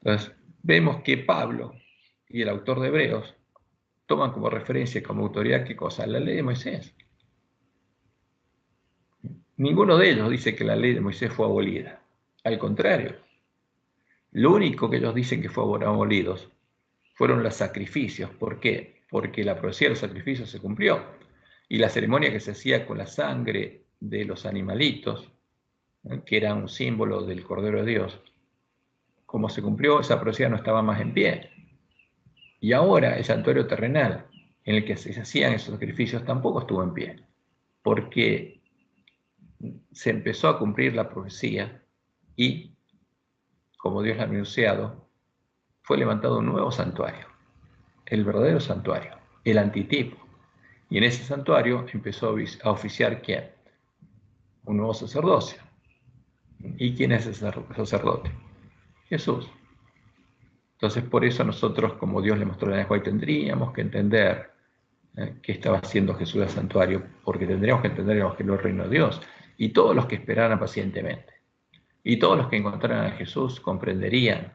Entonces, vemos que Pablo y el autor de Hebreos toman como referencia, como autoridad, ¿qué cosa? La ley de Moisés. Ninguno de ellos dice que la ley de Moisés fue abolida. Al contrario, lo único que ellos dicen que fue abolido fueron los sacrificios. ¿Por qué? Porque la profecía de los sacrificios se cumplió. Y la ceremonia que se hacía con la sangre de los animalitos, que era un símbolo del Cordero de Dios, como se cumplió, esa profecía no estaba más en pie. Y ahora el santuario terrenal, en el que se hacían esos sacrificios, tampoco estuvo en pie, porque se empezó a cumplir la profecía y, como Dios la ha anunciado, fue levantado un nuevo santuario, el verdadero santuario, el antitipo. Y en ese santuario empezó a oficiar ¿quién? Un nuevo sacerdocio. ¿Y quién es ese sacerdote? Jesús. Entonces, por eso nosotros, como Dios le mostró la lengua, tendríamos que entender qué estaba haciendo Jesús al santuario, porque tendríamos que entender el Evangelio del Reino de Dios. Y todos los que esperaran pacientemente, y todos los que encontraran a Jesús, comprenderían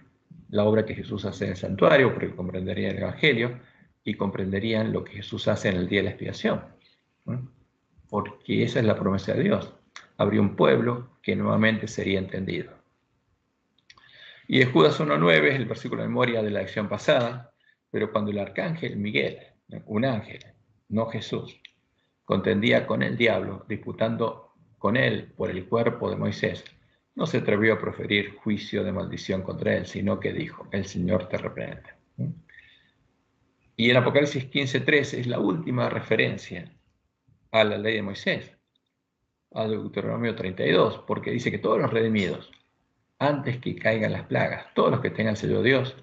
la obra que Jesús hace en el santuario, porque comprenderían el Evangelio, y comprenderían lo que Jesús hace en el día de la expiación. Porque esa es la promesa de Dios. Habría un pueblo que nuevamente sería entendido. Y en Judas 1:9 es el versículo de memoria de la lección pasada, pero cuando el arcángel Miguel, un ángel, no Jesús, contendía con el diablo, disputando con él por el cuerpo de Moisés, no se atrevió a proferir juicio de maldición contra él, sino que dijo: el Señor te reprenda. Y en Apocalipsis 15:13 es la última referencia a la ley de Moisés, a Deuteronomio 32, porque dice que todos los redimidos, antes que caigan las plagas, todos los que tengan sello de Dios,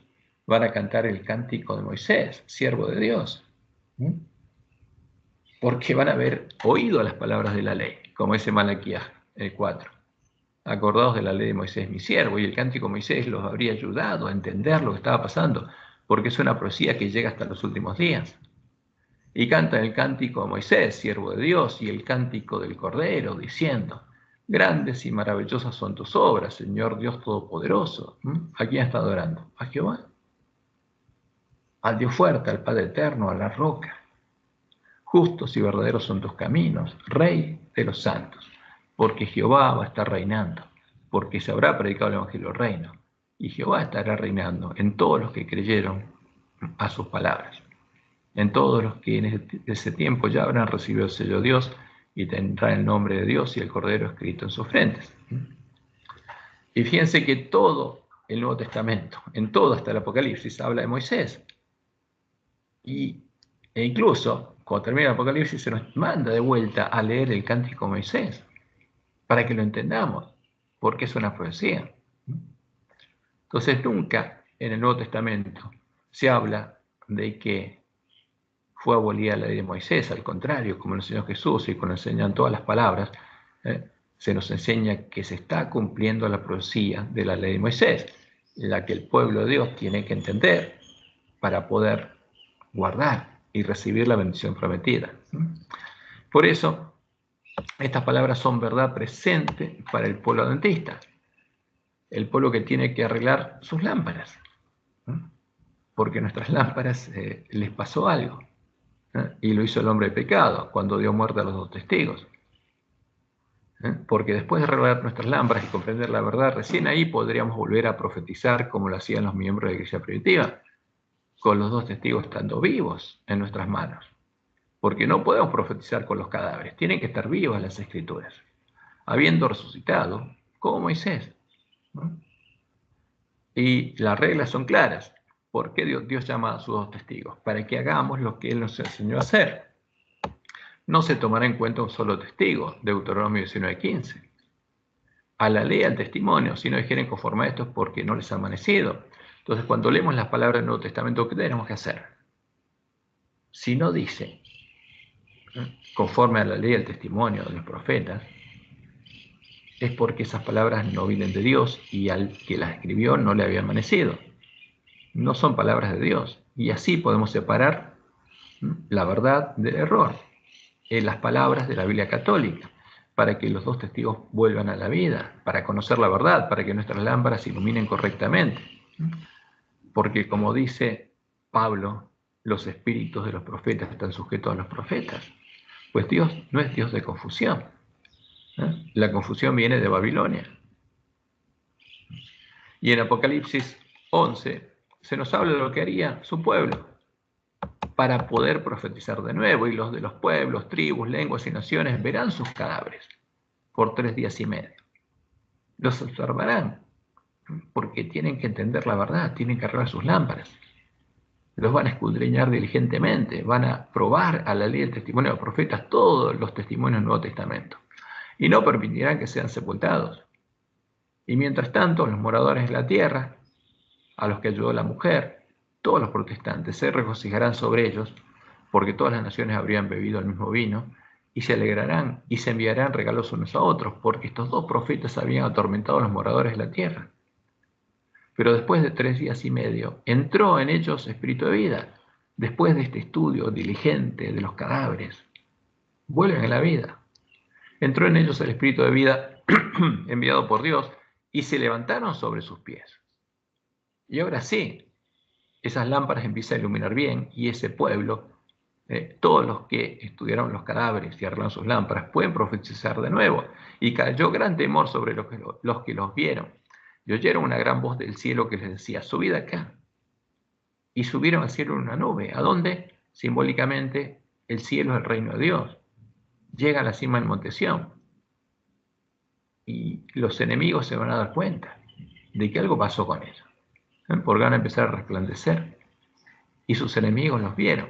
van a cantar el cántico de Moisés, siervo de Dios. Porque van a haber oído las palabras de la ley, como dice Malaquías 4. Acordados de la ley de Moisés, mi siervo, y el cántico de Moisés los habría ayudado a entender lo que estaba pasando, porque es una profecía que llega hasta los últimos días. Y cantan el cántico de Moisés, siervo de Dios, y el cántico del Cordero, diciendo: grandes y maravillosas son tus obras, Señor Dios Todopoderoso. ¿A quién está adorando? A Jehová. Al Dios fuerte, al Padre eterno, a la roca. Justos y verdaderos son tus caminos, Rey de los santos, porque Jehová va a estar reinando, porque se habrá predicado el Evangelio del Reino, y Jehová estará reinando en todos los que creyeron a sus palabras, en todos los que en ese tiempo ya habrán recibido el sello de Dios y tendrán el nombre de Dios y el Cordero escrito en sus frentes. Y fíjense que todo el Nuevo Testamento, en todo hasta el Apocalipsis, habla de Moisés. E incluso, cuando termina el Apocalipsis, se nos manda de vuelta a leer el Cántico de Moisés, para que lo entendamos, porque es una profecía. Entonces, nunca en el Nuevo Testamento se habla de que fue abolida la ley de Moisés. Al contrario, como nos enseñó Jesús y como nos enseñan todas las palabras, se nos enseña que se está cumpliendo la profecía de la ley de Moisés, la que el pueblo de Dios tiene que entender para poder guardar y recibir la bendición prometida. Por eso, estas palabras son verdad presente para el pueblo adventista, el pueblo que tiene que arreglar sus lámparas, porque a nuestras lámparas les pasó algo, y lo hizo el hombre de pecado cuando dio muerte a los 2 testigos. Porque después de arreglar nuestras lámparas y comprender la verdad, recién ahí podríamos volver a profetizar como lo hacían los miembros de la iglesia primitiva, con los 2 testigos estando vivos en nuestras manos. Porque no podemos profetizar con los cadáveres, tienen que estar vivas las escrituras, habiendo resucitado, como Moisés. Y las reglas son claras. ¿Por qué Dios llama a sus 2 testigos? Para que hagamos lo que Él nos enseñó a hacer. No se tomará en cuenta un solo testigo, Deuteronomio 19:15. A la ley, al testimonio, si no dijeren conforme a esto es porque no les ha amanecido. Entonces, cuando leemos las palabras del Nuevo Testamento, ¿qué tenemos que hacer? Si no dice conforme a la ley, al testimonio de los profetas, es porque esas palabras no vienen de Dios y al que las escribió no le había amanecido. No son palabras de Dios. Y así podemos separar la verdad del error en las palabras de la Biblia católica, para que los 2 testigos vuelvan a la vida, para conocer la verdad, para que nuestras lámparas se iluminen correctamente. Porque como dice Pablo, los espíritus de los profetas están sujetos a los profetas. Pues Dios no es Dios de confusión. La confusión viene de Babilonia. Y en Apocalipsis 11 se nos habla de lo que haría su pueblo para poder profetizar de nuevo, y los de los pueblos, tribus, lenguas y naciones verán sus cadáveres por 3 días y medio. Los observarán, porque tienen que entender la verdad, tienen que arreglar sus lámparas. Los van a escudriñar diligentemente, van a probar a la ley del testimonio de los profetas todos los testimonios del Nuevo Testamento, y no permitirán que sean sepultados. Y mientras tanto, los moradores de la tierra, a los que ayudó la mujer, todos los protestantes se regocijarán sobre ellos, porque todas las naciones habrían bebido el mismo vino, y se alegrarán y se enviarán regalos unos a otros, porque estos 2 profetas habían atormentado a los moradores de la tierra. Pero después de 3 días y medio, entró en ellos espíritu de vida. Después de este estudio diligente de los cadáveres, vuelven a la vida. Entró en ellos el espíritu de vida enviado por Dios, y se levantaron sobre sus pies. Y ahora sí, esas lámparas empiezan a iluminar bien, y ese pueblo, todos los que estudiaron los cadáveres y arreglaron sus lámparas, pueden profetizar de nuevo. Y cayó gran temor sobre los que los vieron, y oyeron una gran voz del cielo que les decía: subid acá. Y subieron al cielo en una nube. ¿A dónde? Simbólicamente, el cielo es el reino de Dios. Llega a la cima del monte Sión. Y los enemigos se van a dar cuenta de que algo pasó con ellos, porque van a empezar a resplandecer, y sus enemigos los vieron.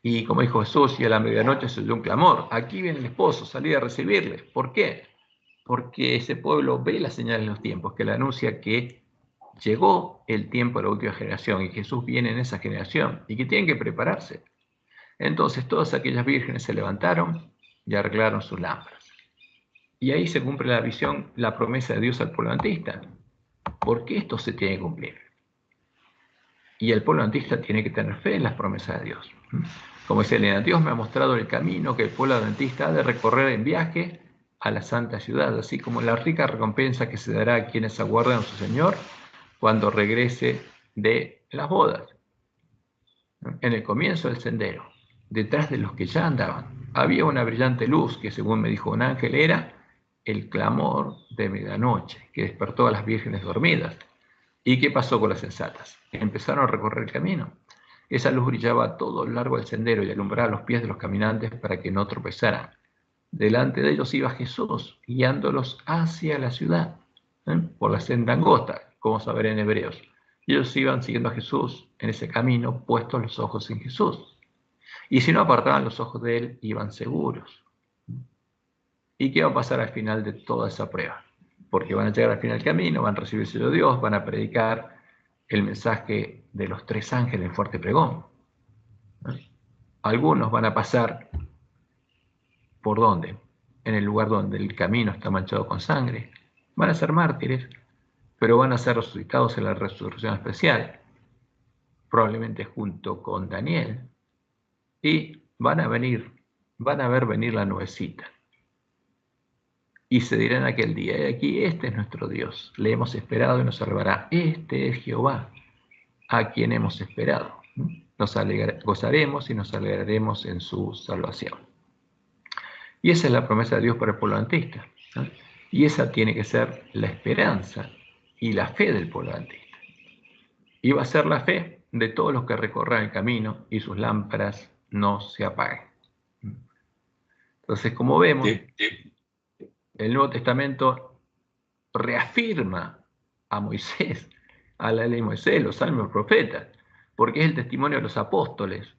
Y como dijo Jesús, y a la medianoche se oyó un clamor: aquí viene el esposo, salid a recibirle. ¿Por qué? Porque ese pueblo ve las señales de los tiempos, que le anuncia que llegó el tiempo de la última generación, y Jesús viene en esa generación, y que tienen que prepararse. Entonces todas aquellas vírgenes se levantaron y arreglaron sus lámparas. Y ahí se cumple la visión, la promesa de Dios al pueblo adventista, porque esto se tiene que cumplir. Y el pueblo adventista tiene que tener fe en las promesas de Dios. Como dice Elena, Dios me ha mostrado el camino que el pueblo adventista ha de recorrer en viaje a la santa ciudad, así como la rica recompensa que se dará a quienes aguardan a su Señor cuando regrese de las bodas. En el comienzo del sendero, detrás de los que ya andaban, había una brillante luz que, según me dijo un ángel, era el clamor de medianoche que despertó a las vírgenes dormidas. ¿Y qué pasó con las sensatas? Empezaron a recorrer el camino. Esa luz brillaba a todo lo largo del sendero y alumbraba los pies de los caminantes para que no tropezaran. Delante de ellos iba Jesús, guiándolos hacia la ciudad, por la senda angosta, como saber en Hebreos. Y ellos iban siguiendo a Jesús en ese camino, puestos los ojos en Jesús. Y si no apartaban los ojos de él, iban seguros. ¿Y qué va a pasar al final de toda esa prueba? Porque van a llegar al final del camino, van a recibir el sello de Dios, van a predicar el mensaje de los 3 ángeles en fuerte pregón. Algunos van a pasar, ¿por dónde? En el lugar donde el camino está manchado con sangre. Van a ser mártires, pero van a ser resucitados en la resurrección especial. probablemente junto con Daniel, y van a ver venir la nubecita. Y se dirá en aquel día, he aquí, este es nuestro Dios, le hemos esperado y nos salvará. Este es Jehová, a quien hemos esperado. Nos gozaremos y nos alegraremos en su salvación. Y esa es la promesa de Dios para el pueblo adventista, ¿no? Y esa tiene que ser la esperanza y la fe del pueblo adventista. Y va a ser la fe de todos los que recorran el camino y sus lámparas no se apaguen. Entonces, como vemos, el Nuevo Testamento reafirma a Moisés, a la ley de Moisés, los salmos, los profetas, porque es el testimonio de los apóstoles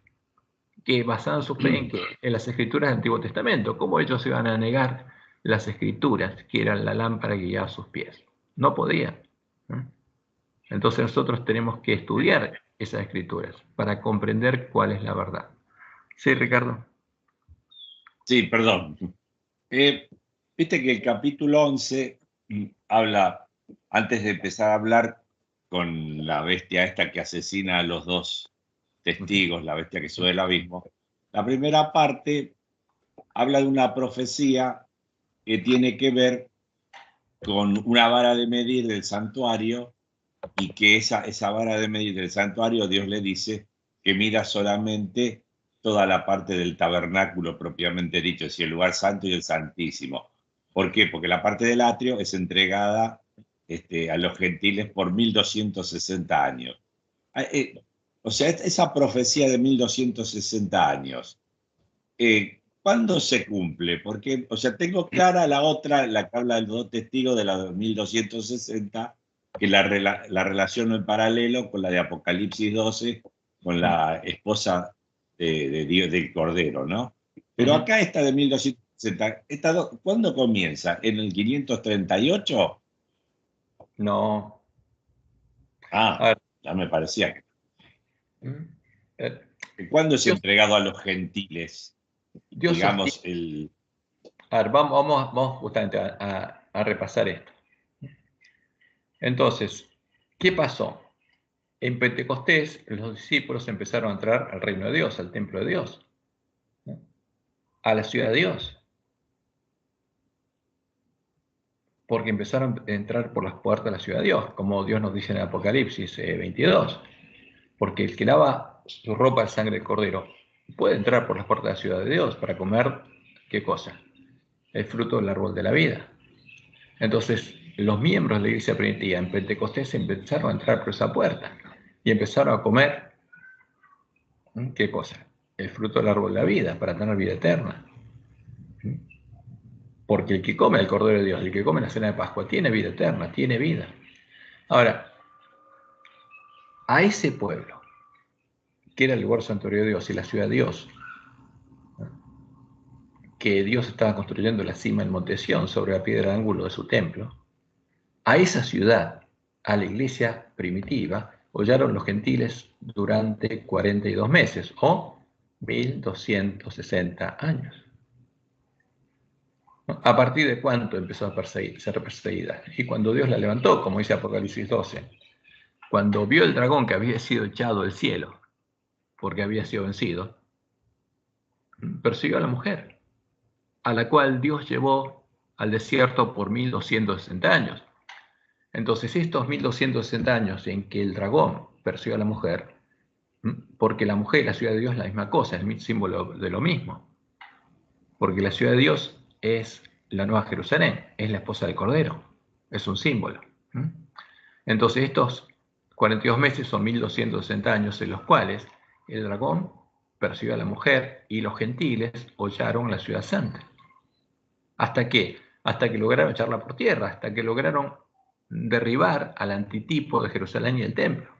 que basaban su fe en las escrituras del Antiguo Testamento. ¿Cómo ellos iban a negar las escrituras, que eran la lámpara que guiaba sus pies? No podían. Entonces nosotros tenemos que estudiar esas escrituras para comprender cuál es la verdad. ¿Sí, Ricardo? Sí, perdón. Viste que el capítulo 11 habla, antes de empezar a hablar con la bestia esta que asesina a los dos testigos, la bestia que sube del abismo, la primera parte habla de una profecía que tiene que ver con una vara de medir del santuario, y que esa vara de medir del santuario, Dios le dice que mida solamente toda la parte del tabernáculo propiamente dicho, es decir, el lugar santo y el santísimo. ¿Por qué? Porque la parte del atrio es entregada a los gentiles por 1260 años. O sea, esa profecía de 1260 años, ¿cuándo se cumple? Porque, o sea, tengo clara la otra, la que habla de los dos testigos de la 1260, que la relaciono en paralelo con la de Apocalipsis 12, con la esposa de Dios, del Cordero, ¿no? Pero acá esta de 1260, ¿cuándo comienza? ¿En el 538? No. Ah, ya me parecía que. ¿Cuándo es entregado a los gentiles? Dios Digamos, sostiene. A ver, vamos justamente a repasar esto. Entonces, ¿qué pasó? En Pentecostés, los discípulos empezaron a entrar al reino de Dios, al templo de Dios, ¿no? A la ciudad de Dios, porque empezaron a entrar por las puertas de la ciudad de Dios, como Dios nos dice en el Apocalipsis 22, porque el que lava su ropa en sangre del Cordero puede entrar por las puertas de la ciudad de Dios para comer, ¿qué cosa? El fruto del árbol de la vida. Entonces, los miembros de la iglesia primitiva en Pentecostés empezaron a entrar por esa puerta y empezaron a comer, ¿qué cosa? El fruto del árbol de la vida, para tener vida eterna. Porque el que come el Cordero de Dios, el que come la cena de Pascua, tiene vida eterna, tiene vida. Ahora, a ese pueblo, que era el lugar santuario de Dios y la ciudad de Dios, que Dios estaba construyendo la cima del monte Sión sobre la piedra de ángulo de su templo, a esa ciudad, a la iglesia primitiva, hollaron los gentiles durante 42 meses o 1260 años. ¿A partir de cuánto empezó a ser perseguida? Y cuando Dios la levantó, como dice Apocalipsis 12, cuando vio el dragón que había sido echado del cielo, porque había sido vencido, persiguió a la mujer, a la cual Dios llevó al desierto por 1260 años. Entonces, estos 1260 años en que el dragón persiguió a la mujer, porque la mujer y la ciudad de Dios es la misma cosa, es el símbolo de lo mismo, porque la ciudad de Dios es la Nueva Jerusalén, es la esposa del Cordero, es un símbolo. Entonces, estos 42 meses son 1260 años en los cuales el dragón persiguió a la mujer y los gentiles hollaron la ciudad santa. ¿Hasta qué? Hasta que lograron echarla por tierra, hasta que lograron derribar al antitipo de Jerusalén y el templo.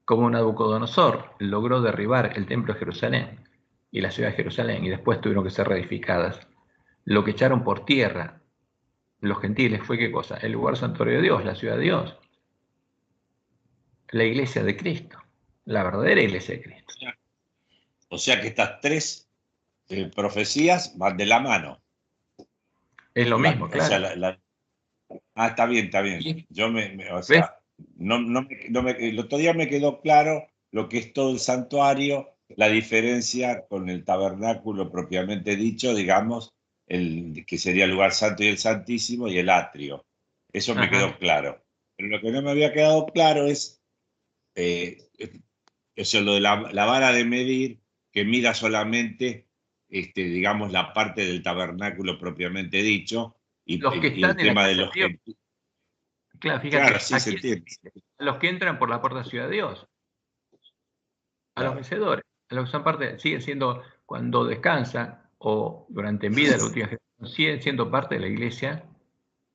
Como Nabucodonosor logró derribar el templo de Jerusalén y la ciudad de Jerusalén y después tuvieron que ser reedificadas, lo que echaron por tierra los gentiles fue ¿qué cosa? El lugar santuario de Dios, la ciudad de Dios, la iglesia de Cristo, la verdadera iglesia de Cristo. O sea que estas tres profecías van de la mano. Es lo mismo, claro. O sea, está bien, está bien. ¿Sí? Yo o sea, el otro día me quedó claro lo que es todo el santuario, la diferencia con el tabernáculo propiamente dicho, digamos, que sería el lugar santo y el santísimo y el atrio. Eso me quedó claro. Pero lo que no me había quedado claro es eso, lo de la vara de medir, que mida solamente, digamos, la parte del tabernáculo propiamente dicho, Los que y el están en la tema de casa los de Dios. gentiles. Claro, fíjate, Claro, sí se aquí entiende. los que entran por la puerta de Ciudad de Dios, a los Claro. vencedores, a los que son parte, siguen siendo, cuando descansan o durante en vida la última generación, siguen siendo parte de la iglesia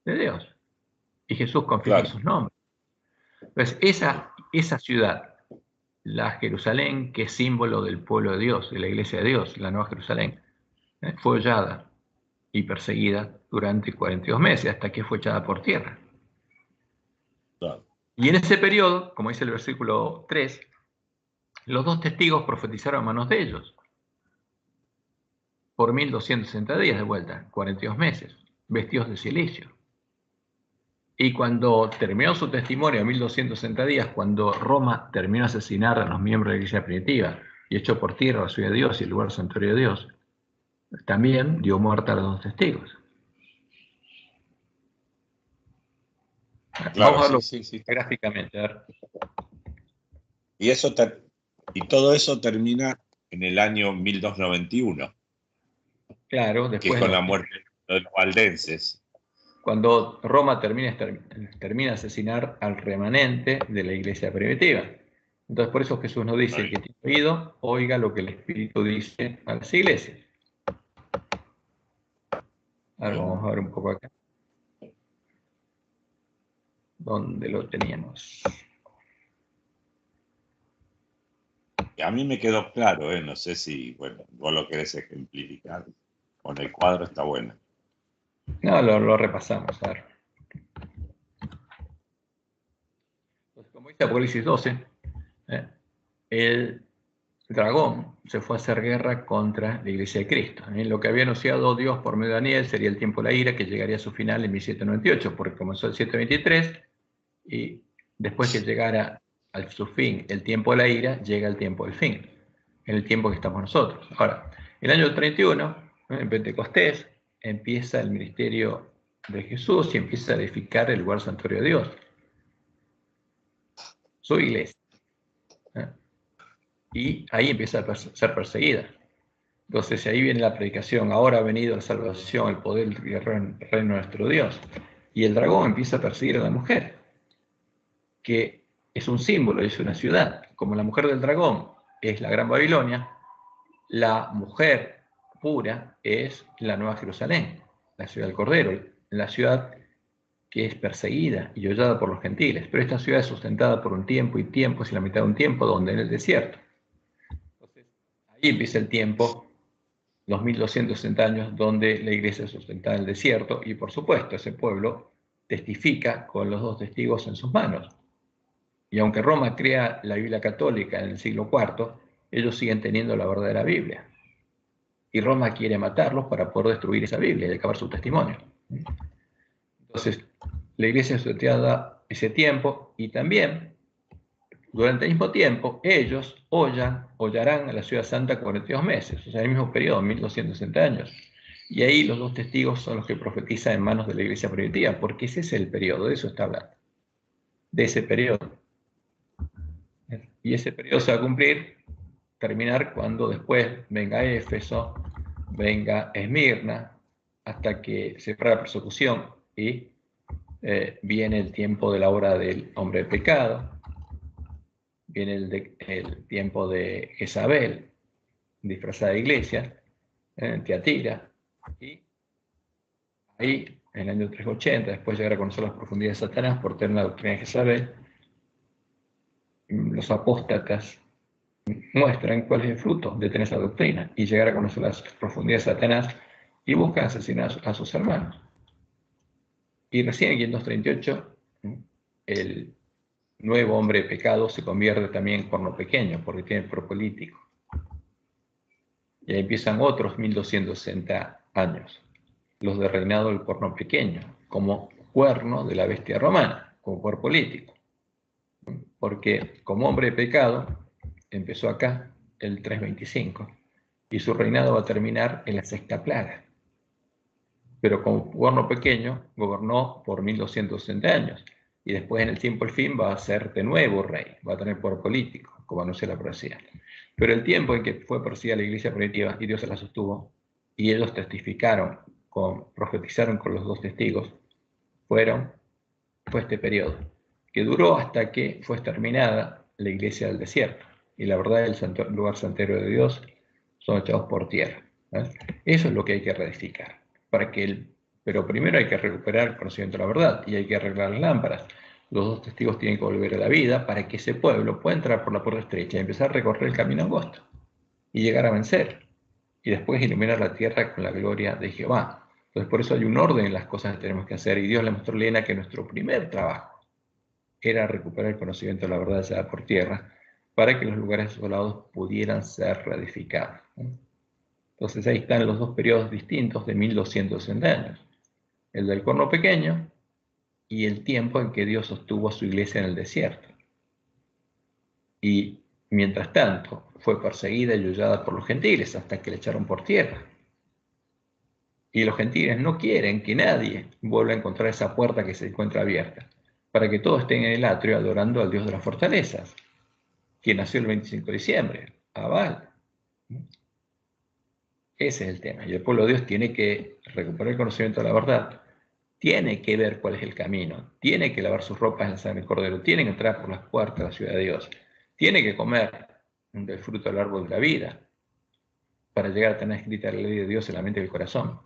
de Dios. Y Jesús confiesa Claro. sus nombres. Entonces, esa ciudad, la Jerusalén, que es símbolo del pueblo de Dios, de la iglesia de Dios, la Nueva Jerusalén, fue hollada y perseguida durante 42 meses, hasta que fue echada por tierra. Claro. Y en ese periodo, como dice el versículo 3, los dos testigos profetizaron a manos de ellos por 1260 días de vuelta, 42 meses, vestidos de silicio. Y cuando terminó su testimonio a 1260 días, cuando Roma terminó de asesinar a los miembros de la iglesia primitiva y echó por tierra la ciudad de Dios y el lugar santuario de Dios, también dio muerte a los dos testigos. Claro, vamos a verlo sí. gráficamente. A ver. Y todo eso termina en el año 1291, Claro, que es después con la muerte de los valdenses. cuando Roma termina de asesinar al remanente de la iglesia primitiva. Entonces, por eso Jesús nos dice que tiene oído, oiga lo que el Espíritu dice a las iglesias. Ahora vamos a ver un poco acá. ¿Dónde lo teníamos? A mí me quedó claro, no sé si, bueno, vos lo querés ejemplificar. Con el cuadro está bueno. No, lo repasamos. A ver. Entonces, como dice Apocalipsis 12, el dragón se fue a hacer guerra contra la iglesia de Cristo. Lo que había anunciado Dios por medio de Daniel sería el tiempo de la ira, que llegaría a su final en 1798, porque comenzó el 723, y después que llegara a su fin el tiempo de la ira, llega el tiempo del fin, en el tiempo que estamos nosotros. Ahora, el año 31, en Pentecostés, empieza el ministerio de Jesús y empieza a edificar el lugar santuario de Dios, su iglesia. Y ahí empieza a ser perseguida. Entonces ahí viene la predicación, ahora ha venido la salvación, el poder y el reino de nuestro Dios. Y el dragón empieza a perseguir a la mujer, que es un símbolo, es una ciudad. Como la mujer del dragón es la Gran Babilonia, la mujer pura es la Nueva Jerusalén, la ciudad del Cordero, la ciudad que es perseguida y hollada por los gentiles. Pero esta ciudad es sustentada por un tiempo y tiempos y la mitad de un tiempo donde en el desierto. Entonces, ahí empieza el tiempo, los 1260 años donde la iglesia es sustentada en el desierto y por supuesto ese pueblo testifica con los dos testigos en sus manos. Y aunque Roma crea la Biblia católica en el siglo IV, ellos siguen teniendo la verdadera Biblia. Y Roma quiere matarlos para poder destruir esa Biblia y acabar su testimonio. Entonces, la iglesia es sustentada ese tiempo y también, durante el mismo tiempo, ellos hollarán a la ciudad santa 42 meses, o sea, el mismo periodo, 1260 años. Y ahí los dos testigos son los que profetizan en manos de la iglesia primitiva, porque ese es el periodo, de eso está hablando, de ese periodo. Y ese periodo se va a terminar cuando después venga Éfeso, venga Esmirna, hasta que se para la persecución y viene el tiempo de la hora del hombre de pecado, viene el tiempo de Jezabel, disfrazada de iglesia, en Tiatira, y ahí, en el año 380, después de llegar a conocer las profundidades de Satanás por tener la doctrina de Jezabel, los apóstatas muestran cuál es el fruto de tener esa doctrina y llegar a conocer las profundidades de Satanás y buscan asesinar a sus hermanos. Y recién aquí en 238, el nuevo hombre de pecado se convierte también en cuerno pequeño porque tiene el propolítico. Y ahí empiezan otros 1260 años, los de reinado del cuerno pequeño, como cuerno de la bestia romana, como cuerpo político. porque como hombre de pecado empezó acá el 325 y su reinado va a terminar en la sexta plaga. Pero como gobierno pequeño, gobernó por 1260 años. Y después en el tiempo el fin va a ser de nuevo rey, va a tener poder político, como anuncia la profecía. Pero el tiempo en que fue perseguida la iglesia primitiva y Dios se la sostuvo, y ellos testificaron, profetizaron con los 2 testigos, fue este periodo, que duró hasta que fue exterminada la iglesia del desierto. Y la verdad, el lugar santuario de Dios son echados por tierra. ¿Ves? Eso es lo que hay que reedificar. Pero primero hay que recuperar el conocimiento de la verdad y hay que arreglar las lámparas. Los 2 testigos tienen que volver a la vida para que ese pueblo pueda entrar por la puerta estrecha y empezar a recorrer el camino angosto y llegar a vencer. Y después iluminar la tierra con la gloria de Jehová. Entonces por eso hay un orden en las cosas que tenemos que hacer. Y Dios le mostró a Elena que nuestro primer trabajo era recuperar el conocimiento de la verdad ya por tierra para que los lugares desolados pudieran ser reedificados. Entonces ahí están los 2 periodos distintos de 1260 años. El del corno pequeño y el tiempo en que Dios sostuvo a su iglesia en el desierto. Y mientras tanto fue perseguida y huyada por los gentiles hasta que le echaron por tierra. Y los gentiles no quieren que nadie vuelva a encontrar esa puerta que se encuentra abierta, para que todos estén en el atrio adorando al Dios de las fortalezas, que nació el 25 de diciembre, Abal. Ese es el tema. Y el pueblo de Dios tiene que recuperar el conocimiento de la verdad, tiene que ver cuál es el camino, tiene que lavar sus ropas en la sangre del Cordero, tiene que entrar por las puertas de la ciudad de Dios, tiene que comer del fruto del árbol de la vida, para llegar a tener escrita la ley de Dios en la mente y el corazón,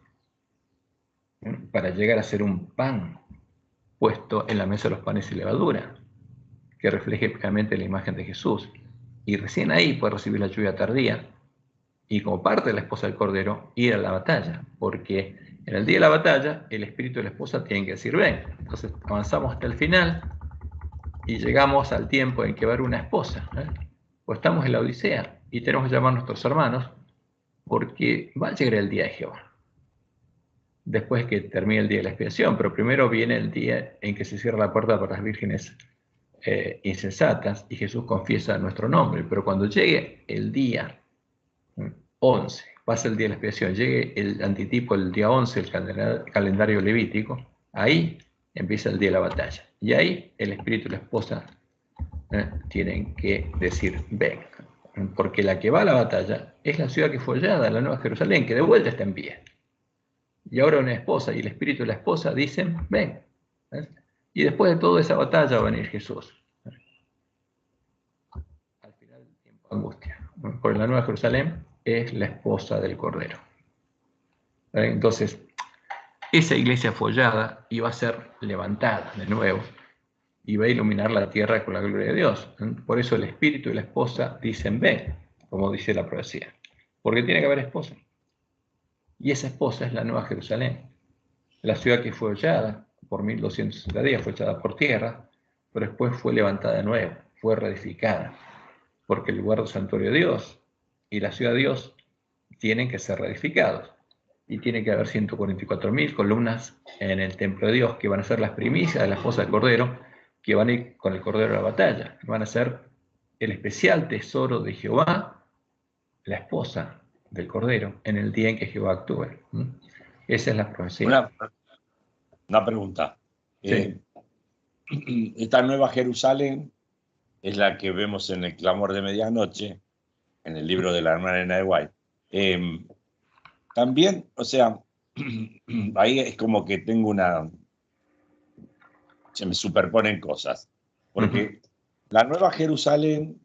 para llegar a ser un pan puesto en la mesa de los panes y levadura, que refleje plenamente la imagen de Jesús. Y recién ahí puede recibir la lluvia tardía y como parte de la esposa del Cordero ir a la batalla, porque en el día de la batalla el espíritu de la esposa tiene que decir ven. Entonces avanzamos hasta el final y llegamos al tiempo en que va a haber una esposa, o estamos en la Odisea y tenemos que llamar a nuestros hermanos porque va a llegar el día de Jehová después que termine el día de la expiación, pero primero viene el día en que se cierra la puerta para las vírgenes insensatas y Jesús confiesa nuestro nombre. Pero cuando llegue el día 11, pasa el día de la expiación, llegue el antitipo el día 11, el calendario levítico, ahí empieza el día de la batalla. Y ahí el espíritu y la esposa tienen que decir ven, porque la que va a la batalla es la ciudad que fue hollada, la Nueva Jerusalén, que de vuelta está en pie. Y ahora una esposa y el espíritu de la esposa dicen ven. Y después de toda esa batalla va a venir Jesús. Al final del tiempo de angustia. Porque la Nueva Jerusalén es la esposa del Cordero. Entonces, esa iglesia follada iba a ser levantada de nuevo y va a iluminar la tierra con la gloria de Dios. Por eso el espíritu y la esposa dicen ven, como dice la profecía. Porque tiene que haber esposa. Y esa esposa es la Nueva Jerusalén. La ciudad que fue hollada por 1260 días, fue echada por tierra, pero después fue levantada de nuevo, fue reedificada, porque el lugar del santuario de Dios y la ciudad de Dios tienen que ser reedificados. Y tiene que haber 144.000 columnas en el templo de Dios, que van a ser las primicias de la esposa del Cordero, que van a ir con el Cordero a la batalla. Van a ser el especial tesoro de Jehová, la esposa del Cordero, en el día en que Jehová actúe. Esa es la profecía. Una pregunta. Sí. Esta Nueva Jerusalén es la que vemos en el Clamor de Medianoche, en el libro de la hermana Elena de White. También, o sea, ahí es como que tengo se me superponen cosas, porque la Nueva Jerusalén,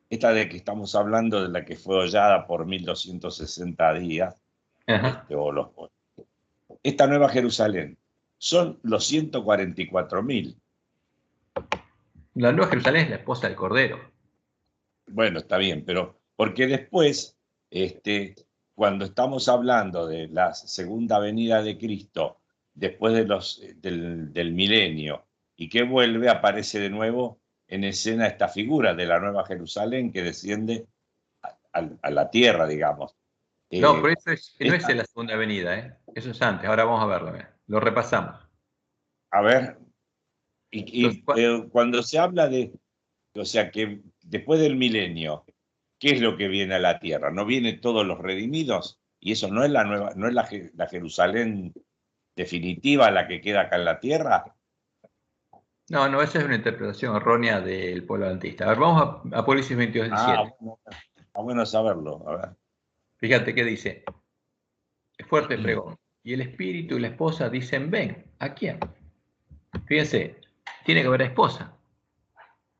esta de que estamos hablando, de la que fue hollada por 1260 días, esta Nueva Jerusalén, son los 144.000. La Nueva Jerusalén es la esposa del Cordero. Bueno, está bien, pero porque después, cuando estamos hablando de la segunda venida de Cristo, después del milenio, y que vuelve, aparece de nuevo en escena esta figura de la Nueva Jerusalén que desciende a la tierra, digamos. No, pero eso no es en la segunda venida, eso es antes. Ahora vamos a verlo, lo repasamos. A ver, cuando se habla de O sea que después del milenio, ¿qué es lo que viene a la tierra? ¿No vienen todos los redimidos? Y eso no es la nueva, no es la Jerusalén definitiva, la que queda acá en la tierra. No, no, esa es una interpretación errónea del pueblo adventista. A ver, vamos a Apocalipsis 22, 17. Bueno saberlo. A ver. Fíjate qué dice. Fuerte pregón. Y el espíritu y la esposa dicen, ven. ¿A quién? Fíjense, tiene que haber esposa.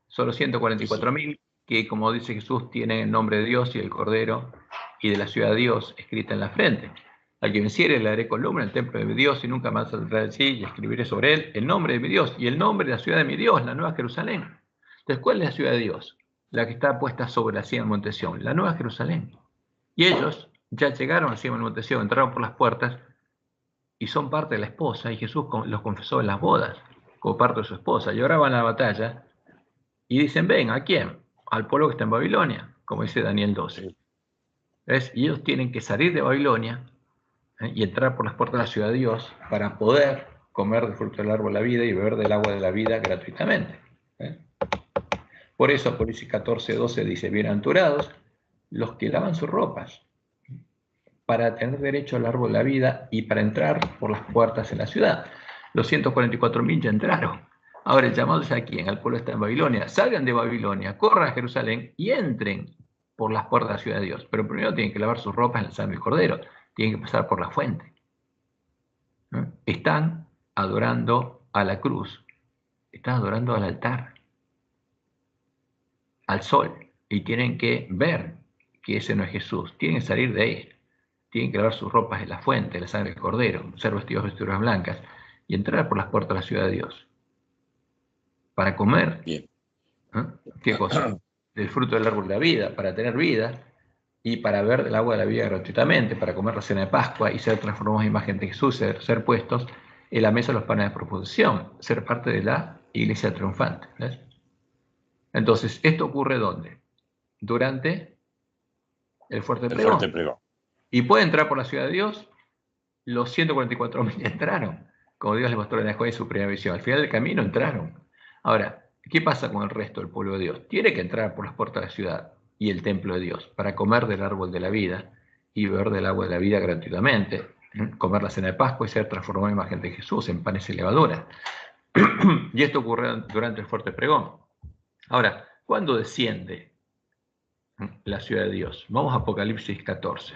Solo 144.000 que, como dice Jesús, tienen el nombre de Dios y el Cordero y de la ciudad de Dios escrita en la frente. Al que venciere le haré columna en el templo de mi Dios y nunca más saldrá de sí, y escribiré sobre él el nombre de mi Dios y el nombre de la ciudad de mi Dios, la Nueva Jerusalén. Entonces, ¿cuál es la ciudad de Dios? La que está puesta sobre la cima del monte Sión, la Nueva Jerusalén. Y ellos ya llegaron a la cima del monte Sión, entraron por las puertas y son parte de la esposa, y Jesús los confesó en las bodas como parte de su esposa. Y ahora van a la batalla y dicen, ven, ¿a quién? Al pueblo que está en Babilonia, como dice Daniel 12. ¿Ves? Y ellos tienen que salir de Babilonia y entrar por las puertas de la ciudad de Dios para poder comer del fruto del árbol de la vida y beber del agua de la vida gratuitamente. Por eso Apocalipsis 14:12 dice, bienaventurados los que lavan sus ropas para tener derecho al árbol de la vida y para entrar por las puertas en la ciudad. Los 144.000 ya entraron. Ahora el llamado es a quién, al pueblo está en Babilonia. Salgan de Babilonia, corran a Jerusalén y entren por las puertas de la ciudad de Dios. Pero primero tienen que lavar sus ropas en la sangre del Cordero. Tienen que pasar por la fuente. ¿No? Están adorando a la cruz. Están adorando al altar. Al sol. Y tienen que ver que ese no es Jesús. Tienen que salir de él. Tienen que lavar sus ropas en la fuente, la sangre del Cordero, ser vestidos vestiduras blancas y entrar por las puertas de la ciudad de Dios. Para comer. Bien. ¿Qué cosa? Del fruto del árbol de la vida, para tener vida y para beber del agua de la vida gratuitamente, para comer la cena de Pascua y ser transformados en imagen de Jesús, ser puestos en la mesa de los panes de proposición, ser parte de la iglesia triunfante. ¿Ves? Entonces, ¿esto ocurre dónde? Durante el fuerte pregón. Y puede entrar por la ciudad de Dios. Los 144.000 entraron, como Dios les mostró en Job en su primera visión. Al final del camino entraron. Ahora, ¿qué pasa con el resto del pueblo de Dios? Tiene que entrar por las puertas de la ciudad y el templo de Dios para comer del árbol de la vida y beber del agua de la vida gratuitamente, comer la cena de Pascua y ser transformado en imagen de Jesús en panes y levadura. Y esto ocurre durante el fuerte pregón. Ahora, ¿cuándo desciende la ciudad de Dios? Vamos a Apocalipsis 14.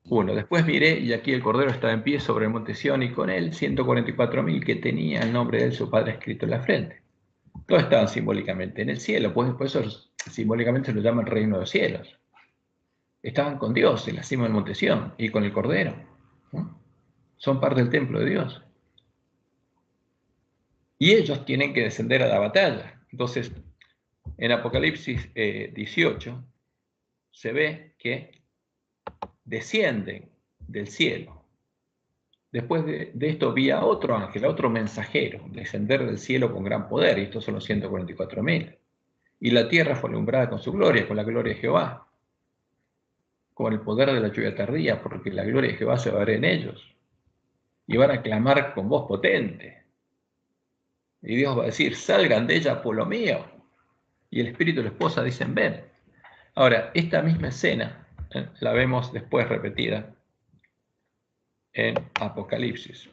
1. Después miré, y aquí el Cordero estaba en pie sobre el monte Sión, y con él 144.000 que tenía el nombre de él, su padre, escrito en la frente. Todos estaban simbólicamente en el cielo, pues por eso simbólicamente se lo llaman reino de los cielos. Estaban con Dios en la cima del monte Sión y con el Cordero. ¿No? Son parte del templo de Dios. Y ellos tienen que descender a la batalla. Entonces, en Apocalipsis 18 se ve que descienden del cielo. Después de esto vi a otro ángel, a otro mensajero, descender del cielo con gran poder, y estos son los 144.000. Y la tierra fue alumbrada con su gloria, con la gloria de Jehová, con el poder de la lluvia tardía, porque la gloria de Jehová se va a ver en ellos. Y van a clamar con voz potente. Y Dios va a decir, salgan de ella, pueblo mío. Y el espíritu y la esposa dicen, ven. Ahora, esta misma escena la vemos después repetida en Apocalipsis.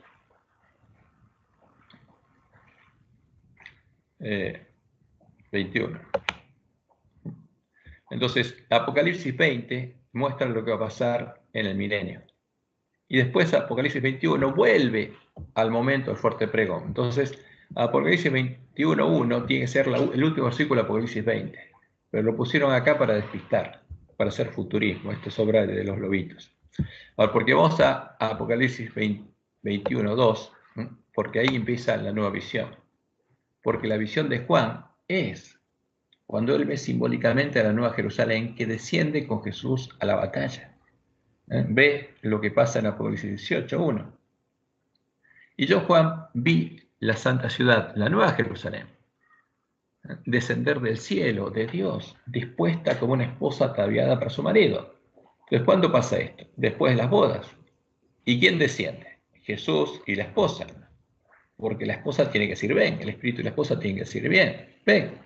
21. Entonces, Apocalipsis 20 muestra lo que va a pasar en el milenio. Y después Apocalipsis 21 vuelve al momento del fuerte pregón. Entonces, Apocalipsis 21:1 tiene que ser el último versículo de Apocalipsis 20. Pero lo pusieron acá para despistar, para hacer futurismo. Esto es obra de los lobitos. Ahora, porque vamos a Apocalipsis 21:2, porque ahí empieza la nueva visión. Porque la visión de Juan es cuando él ve simbólicamente a la Nueva Jerusalén que desciende con Jesús a la batalla. Ve lo que pasa en Apocalipsis 18:1. Y yo, Juan, vi la santa ciudad, la Nueva Jerusalén, descender del cielo de Dios, dispuesta como una esposa ataviada para su marido. Entonces, ¿cuándo pasa esto? Después de las bodas. ¿Y quién desciende? Jesús y la esposa. porque la esposa tiene que decir ven, el espíritu y la esposa tienen que decir bien, ven.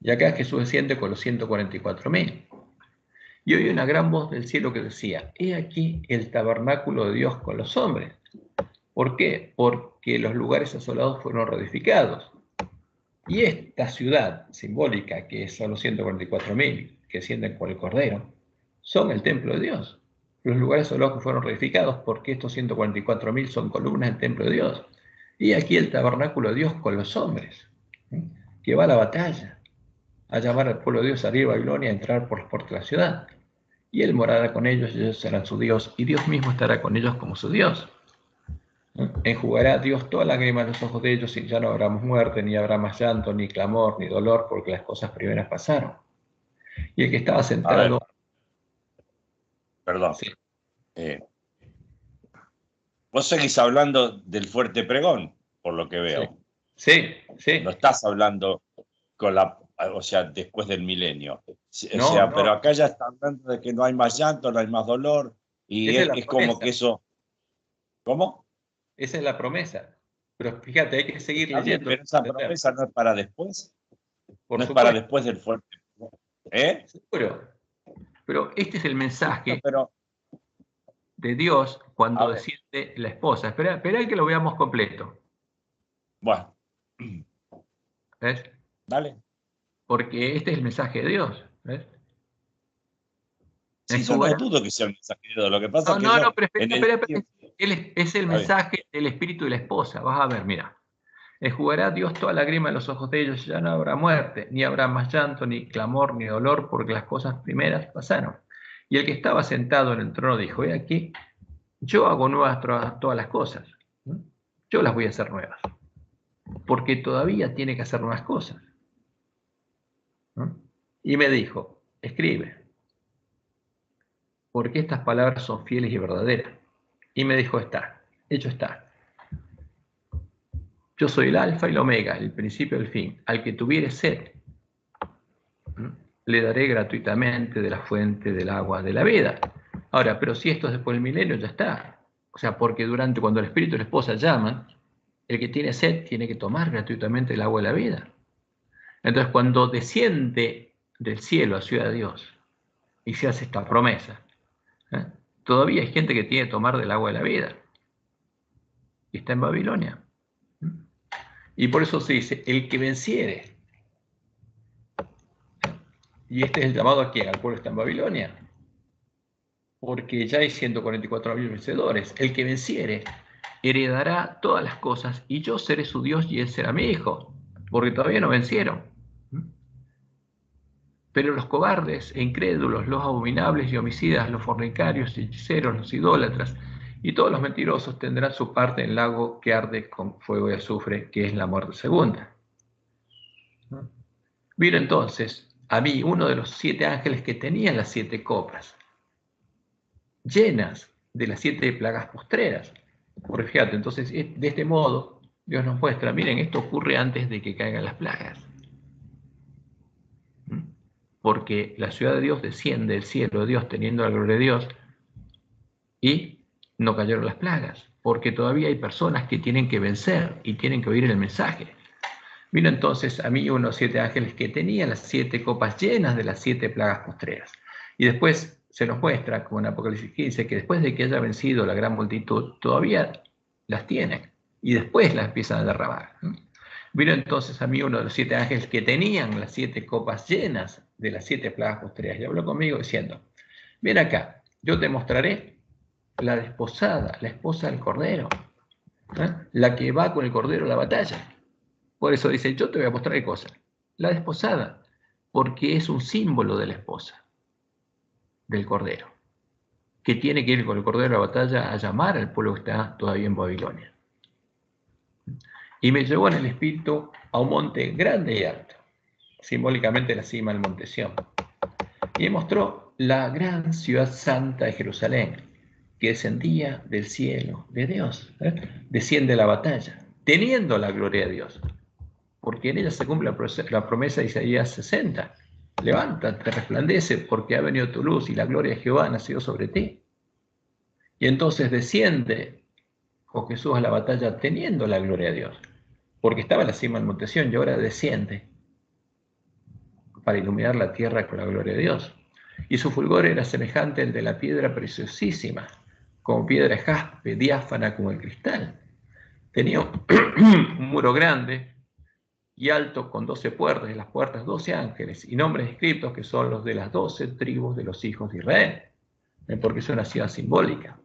Y acá Jesús desciende con los 144.000. Y oí una gran voz del cielo que decía, he aquí el tabernáculo de Dios con los hombres. ¿Por qué? Porque los lugares asolados fueron reedificados. Y esta ciudad simbólica, que son los 144.000 que ascienden por el Cordero, son el templo de Dios. Los lugares asolados que fueron reedificados, porque estos 144.000 son columnas del templo de Dios. Y aquí el tabernáculo de Dios con los hombres, que va a la batalla, a llamar al pueblo de Dios a salir de Babilonia, a entrar por las puertas de la ciudad. Y él morará con ellos, y ellos serán su Dios, y Dios mismo estará con ellos como su Dios. Enjugará Dios toda lágrima de los ojos de ellos, y ya no habrá más muerte, ni habrá más llanto, ni clamor, ni dolor, porque las cosas primeras pasaron. Y el que estaba sentado... Perdón. Sí. Vos seguís hablando del fuerte pregón, por lo que veo. Sí, sí. No estás hablando o sea, después del milenio. No. Pero acá ya está hablando de que no hay más llanto, no hay más dolor, y es como que eso... ¿Cómo? Esa es la promesa. Pero fíjate, hay que seguir leyendo. Pero esa promesa no es para después. Por no es supuesto. para después del fuerte pregón. Seguro. Pero este es el mensaje pero, de Dios cuando desciende la esposa. Espera que lo veamos completo. Bueno. ¿Ves? Dale. Porque este es el mensaje de Dios. ¿Ves? Sí, yo no dudo que sea el mensaje de Dios. Lo que pasa es que pero espera. Es el mensaje del espíritu de la esposa. Vas a ver, mira. Enjugará Dios toda lágrima en los ojos de ellos, ya no habrá muerte, ni habrá más llanto, ni clamor, ni dolor, porque las cosas primeras pasaron. Y el que estaba sentado en el trono dijo, he aquí, yo hago nuevas todas las cosas. Yo las voy a hacer nuevas. Porque todavía tiene que hacer nuevas cosas. Y me dijo, escribe, porque estas palabras son fieles y verdaderas. Y me dijo, hecho está. Yo soy el alfa y el omega, el principio y el fin. Al que tuviere sed, le daré gratuitamente de la fuente del agua de la vida. Ahora, pero si esto es después del milenio, ya está. O sea, porque cuando el espíritu y la esposa llaman, el que tiene sed tiene que tomar gratuitamente el agua de la vida. Entonces, cuando desciende del cielo a Ciudad de Dios y se hace esta promesa, todavía hay gente que tiene que tomar del agua de la vida. Y está en Babilonia. Y por eso se dice, el que venciere. Y este es el llamado a quién, al pueblo que está en Babilonia. Porque ya hay 144.000 vencedores. El que venciere heredará todas las cosas, y yo seré su Dios y él será mi hijo. Porque todavía no vencieron. Pero los cobardes e incrédulos, los abominables y homicidas, los fornicarios y hechiceros, los idólatras y todos los mentirosos tendrán su parte en el lago que arde con fuego y azufre, que es la muerte segunda. Vino entonces a mí uno de los 7 ángeles que tenían las 7 copas, llenas de las 7 plagas postreras. Porque fíjate, entonces de este modo Dios nos muestra, miren, esto ocurre antes de que caigan las plagas. Porque la ciudad de Dios desciende del cielo de Dios teniendo la gloria de Dios y no cayeron las plagas, porque todavía hay personas que tienen que vencer y tienen que oír el mensaje. Vino entonces a mí unos 7 ángeles que tenían las 7 copas llenas de las 7 plagas postreras. Y después se nos muestra, como en Apocalipsis 15, que después de que haya vencido la gran multitud, todavía las tienen y después las empiezan a derramar. Vino entonces a mí uno de los 7 ángeles que tenían las 7 copas llenas de las 7 plagas postreras y habló conmigo diciendo, ven acá, yo te mostraré la desposada, la esposa del Cordero, la que va con el Cordero a la batalla. Por eso dice, yo te voy a mostrar qué cosa, la desposada, porque es un símbolo de la esposa, del Cordero, que tiene que ir con el Cordero a la batalla a llamar al pueblo que está todavía en Babilonia. Y me llevó en el espíritu a un monte grande y alto, simbólicamente la cima del monte Sión. Y me mostró la gran ciudad santa de Jerusalén, que descendía del cielo de Dios, desciende a la batalla, teniendo la gloria de Dios, porque en ella se cumple la promesa de Isaías 60. Levántate, resplandece, porque ha venido tu luz y la gloria de Jehová ha nacido sobre ti. Y entonces desciende con Jesús a la batalla teniendo la gloria de Dios, porque estaba en la cima del monte Sión y ahora desciende para iluminar la tierra con la gloria de Dios. Y su fulgor era semejante al de la piedra preciosísima, como piedra jaspe, diáfana como el cristal. Tenía un muro grande y alto con 12 puertas, y las puertas 12 ángeles, y nombres escritos que son los de las 12 tribus de los hijos de Israel, porque es una ciudad simbólica.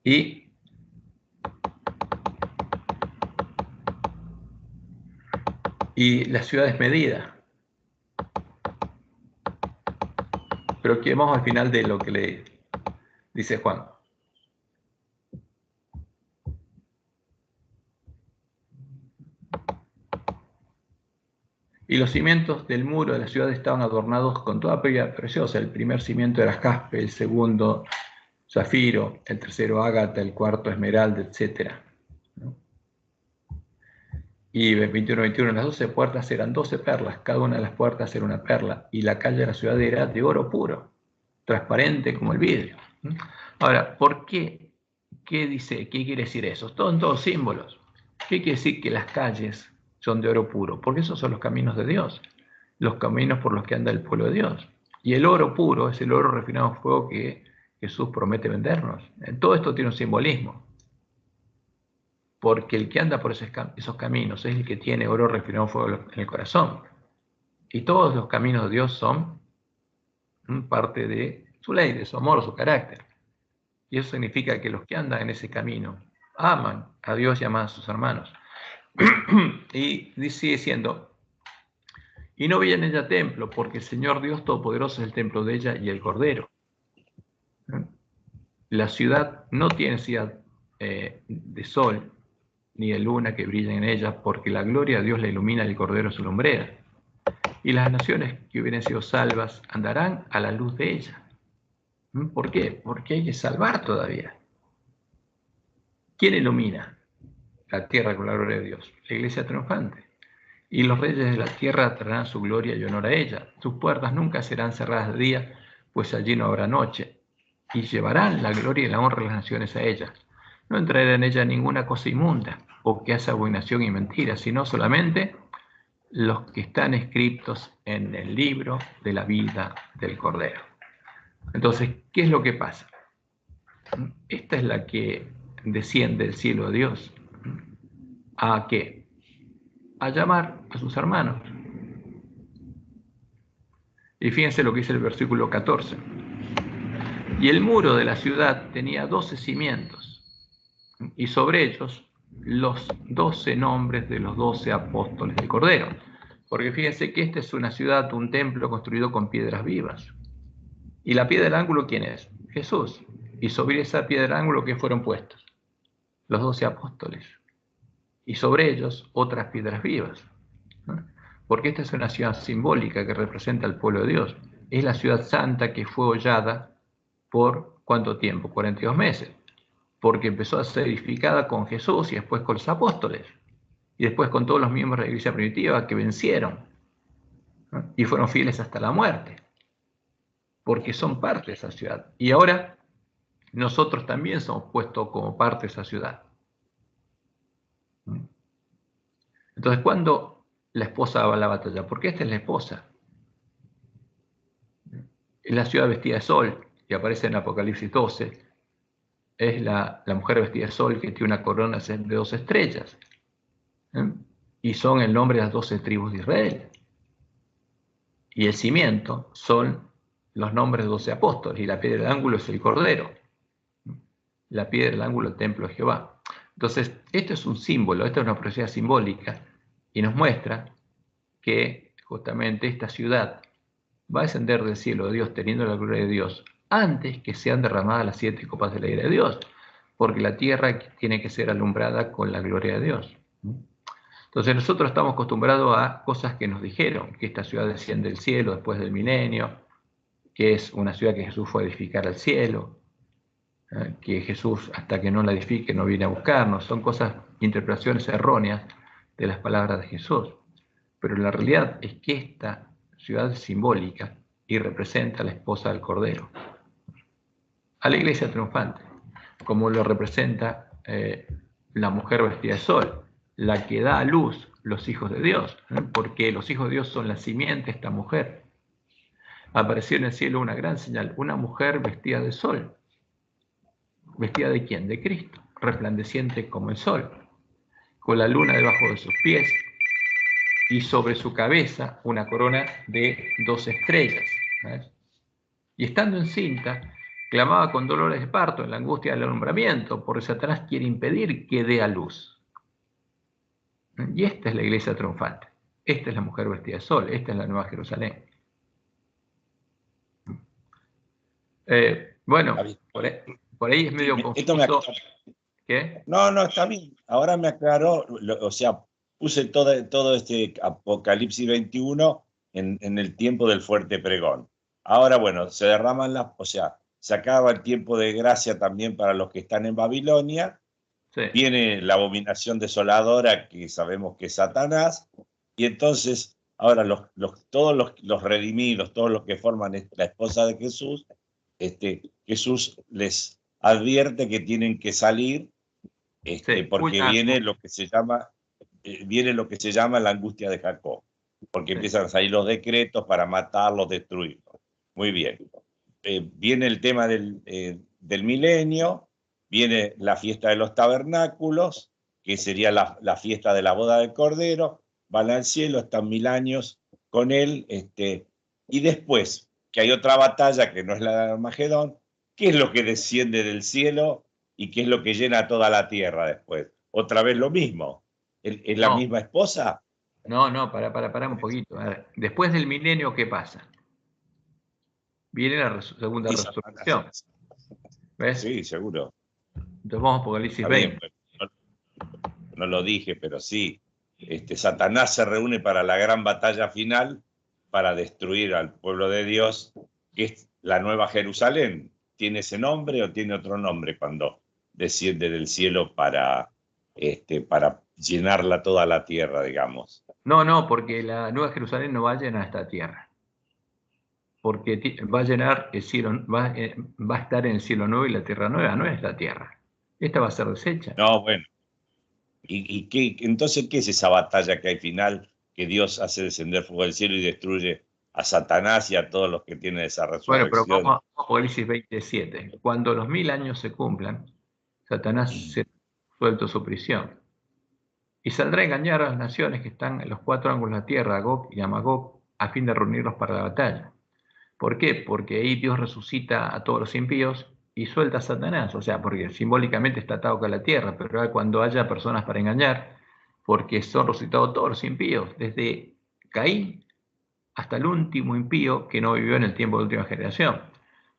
Y la ciudad es medida. Pero aquí vamos al final de lo que le dice Juan. Y los cimientos del muro de la ciudad estaban adornados con toda piedra preciosa. El primer cimiento era jaspe, el segundo zafiro, el tercero ágata, el cuarto esmeralda, etc. Y 21, las 12 puertas eran 12 perlas, cada una de las puertas era una perla, y la calle de la ciudad era de oro puro, transparente como el vidrio. Ahora, ¿por qué? ¿Qué dice? ¿Qué quiere decir eso? Son todos símbolos. ¿Qué quiere decir que las calles son de oro puro? Porque esos son los caminos de Dios, los caminos por los que anda el pueblo de Dios. Y el oro puro es el oro refinado en fuego que Jesús promete vendernos. Todo esto tiene un simbolismo, porque el que anda por esos caminos es el que tiene oro refinado en fuego en el corazón. Y todos los caminos de Dios son parte de su ley, de su amor, su carácter. Y eso significa que los que andan en ese camino aman a Dios y aman a sus hermanos. Y sigue diciendo, y no vi en ella templo, porque el Señor Dios Todopoderoso es el templo de ella y el Cordero. La ciudad no tiene ciudad de sol, ni de luna que brillen en ella, porque la gloria de Dios la ilumina y el Cordero su lumbrera. Y las naciones que hubieran sido salvas andarán a la luz de ella. ¿Por qué? Porque hay que salvar todavía. ¿Quién ilumina la tierra con la gloria de Dios? La iglesia triunfante. Y los reyes de la tierra traerán su gloria y honor a ella. Sus puertas nunca serán cerradas de día, pues allí no habrá noche. Y llevarán la gloria y la honra de las naciones a ella. No entrará en ella ninguna cosa inmunda, o que hace abominación y mentira, sino solamente los que están escritos en el libro de la vida del Cordero. Entonces, ¿qué es lo que pasa? Esta es la que desciende del cielo de Dios. ¿A qué? A llamar a sus hermanos. Y fíjense lo que dice el versículo 14. Y el muro de la ciudad tenía 12 cimientos, y sobre ellos los 12 nombres de los 12 apóstoles del Cordero. Porque fíjense que esta es una ciudad, un templo construido con piedras vivas. ¿Y la piedra del ángulo quién es? Jesús. Y sobre esa piedra del ángulo, ¿qué fueron puestos? Los 12 apóstoles. Y sobre ellos otras piedras vivas. Porque esta es una ciudad simbólica que representa al pueblo de Dios. Es la ciudad santa que fue hollada por ¿cuánto tiempo? 42 meses. Porque empezó a ser edificada con Jesús y después con los apóstoles. Y después con todos los miembros de la iglesia primitiva que vencieron, ¿no? Y fueron fieles hasta la muerte. Porque son parte de esa ciudad. Y ahora nosotros también somos puestos como parte de esa ciudad. Entonces, ¿cuándo la esposa va a la batalla? Porque esta es la esposa. Es la ciudad vestida de sol, que aparece en Apocalipsis 12. Es la mujer vestida de sol que tiene una corona de 2 estrellas. Y son el nombre de las 12 tribus de Israel. Y el cimiento son los nombres de 12 apóstoles. Y la piedra del ángulo es el Cordero. La piedra del ángulo, el templo de Jehová. Entonces, esto es un símbolo, esto es una profecía simbólica, y nos muestra que justamente esta ciudad va a descender del cielo de Dios, teniendo la gloria de Dios, antes que sean derramadas las 7 copas de la ira de Dios, porque la tierra tiene que ser alumbrada con la gloria de Dios. Entonces nosotros estamos acostumbrados a cosas que nos dijeron, que esta ciudad desciende del cielo después del milenio, que es una ciudad que Jesús fue a edificar al cielo, que Jesús, hasta que no la edifique, no viene a buscarnos. Son cosas, interpretaciones erróneas de las palabras de Jesús. Pero la realidad es que esta ciudad es simbólica y representa a la esposa del Cordero, a la iglesia triunfante. como lo representa la mujer vestida de sol, la que da a luz los hijos de Dios, porque los hijos de Dios son la simiente de esta mujer. Apareció en el cielo una gran señal, una mujer vestida de sol. ¿Vestida de quién? De Cristo, resplandeciente como el sol, con la luna debajo de sus pies y sobre su cabeza una corona de 2 estrellas. ¿Ves? Y estando encinta, clamaba con dolores de parto en la angustia del alumbramiento, porque Satanás quiere impedir que dé a luz. Y esta es la iglesia triunfante. Esta es la mujer vestida de sol. Esta es la Nueva Jerusalén. Bueno, por ahí es medio confuso. ¿Qué? No, está bien. Ahora me aclaró, o sea, puse todo este Apocalipsis 21 en el tiempo del fuerte pregón. Ahora, bueno, se derraman o sea, se acaba el tiempo de gracia también para los que están en Babilonia. Sí. Viene la abominación desoladora, que sabemos que es Satanás, y entonces ahora todos los redimidos, todos los que forman la esposa de Jesús, Jesús les advierte que tienen que salir, sí, porque viene lo que se llama la angustia de Jacob, porque sí, empiezan a salir los decretos para matarlos, destruirlos. Muy bien. Viene el tema del milenio, viene la fiesta de los tabernáculos, que sería la fiesta de la boda del Cordero, van al cielo, están 1000 años con él, y después, que hay otra batalla que no es la de Armagedón, ¿qué es lo que desciende del cielo y qué es lo que llena toda la tierra después? Otra vez lo mismo. ¿Es la misma esposa? No, para un poquito. A ver, después del milenio, ¿qué pasa? Viene la segunda resurrección. ¿Ves? Sí, seguro. Entonces vamos a Apocalipsis 20. Bien, no lo dije, pero sí. Satanás se reúne para la gran batalla final para destruir al pueblo de Dios, que es la Nueva Jerusalén. ¿Tiene ese nombre o tiene otro nombre cuando desciende del cielo para llenarla toda la tierra, digamos? No, porque la Nueva Jerusalén no va a llenar esta tierra. Porque va a llenar el cielo, va a estar en el cielo nuevo y la tierra nueva, no es la tierra. Esta va a ser deshecha. No, bueno. Entonces, ¿qué es esa batalla que hay final, que Dios hace descender fuego del cielo y destruye a Satanás y a todos los que tienen esa resurrección? Bueno, pero vamos a Apocalipsis 27. Cuando los 1000 años se cumplan, Satanás será suelto su prisión. Y saldrá a engañar a las naciones que están en los 4 ángulos de la tierra, a Gog y a Magog, a fin de reunirlos para la batalla. ¿Por qué? Porque ahí Dios resucita a todos los impíos y suelta a Satanás. O sea, porque simbólicamente está atado con la tierra, pero cuando haya personas para engañar, porque son resucitados todos los impíos, desde Caín hasta el último impío que no vivió en el tiempo de la última generación.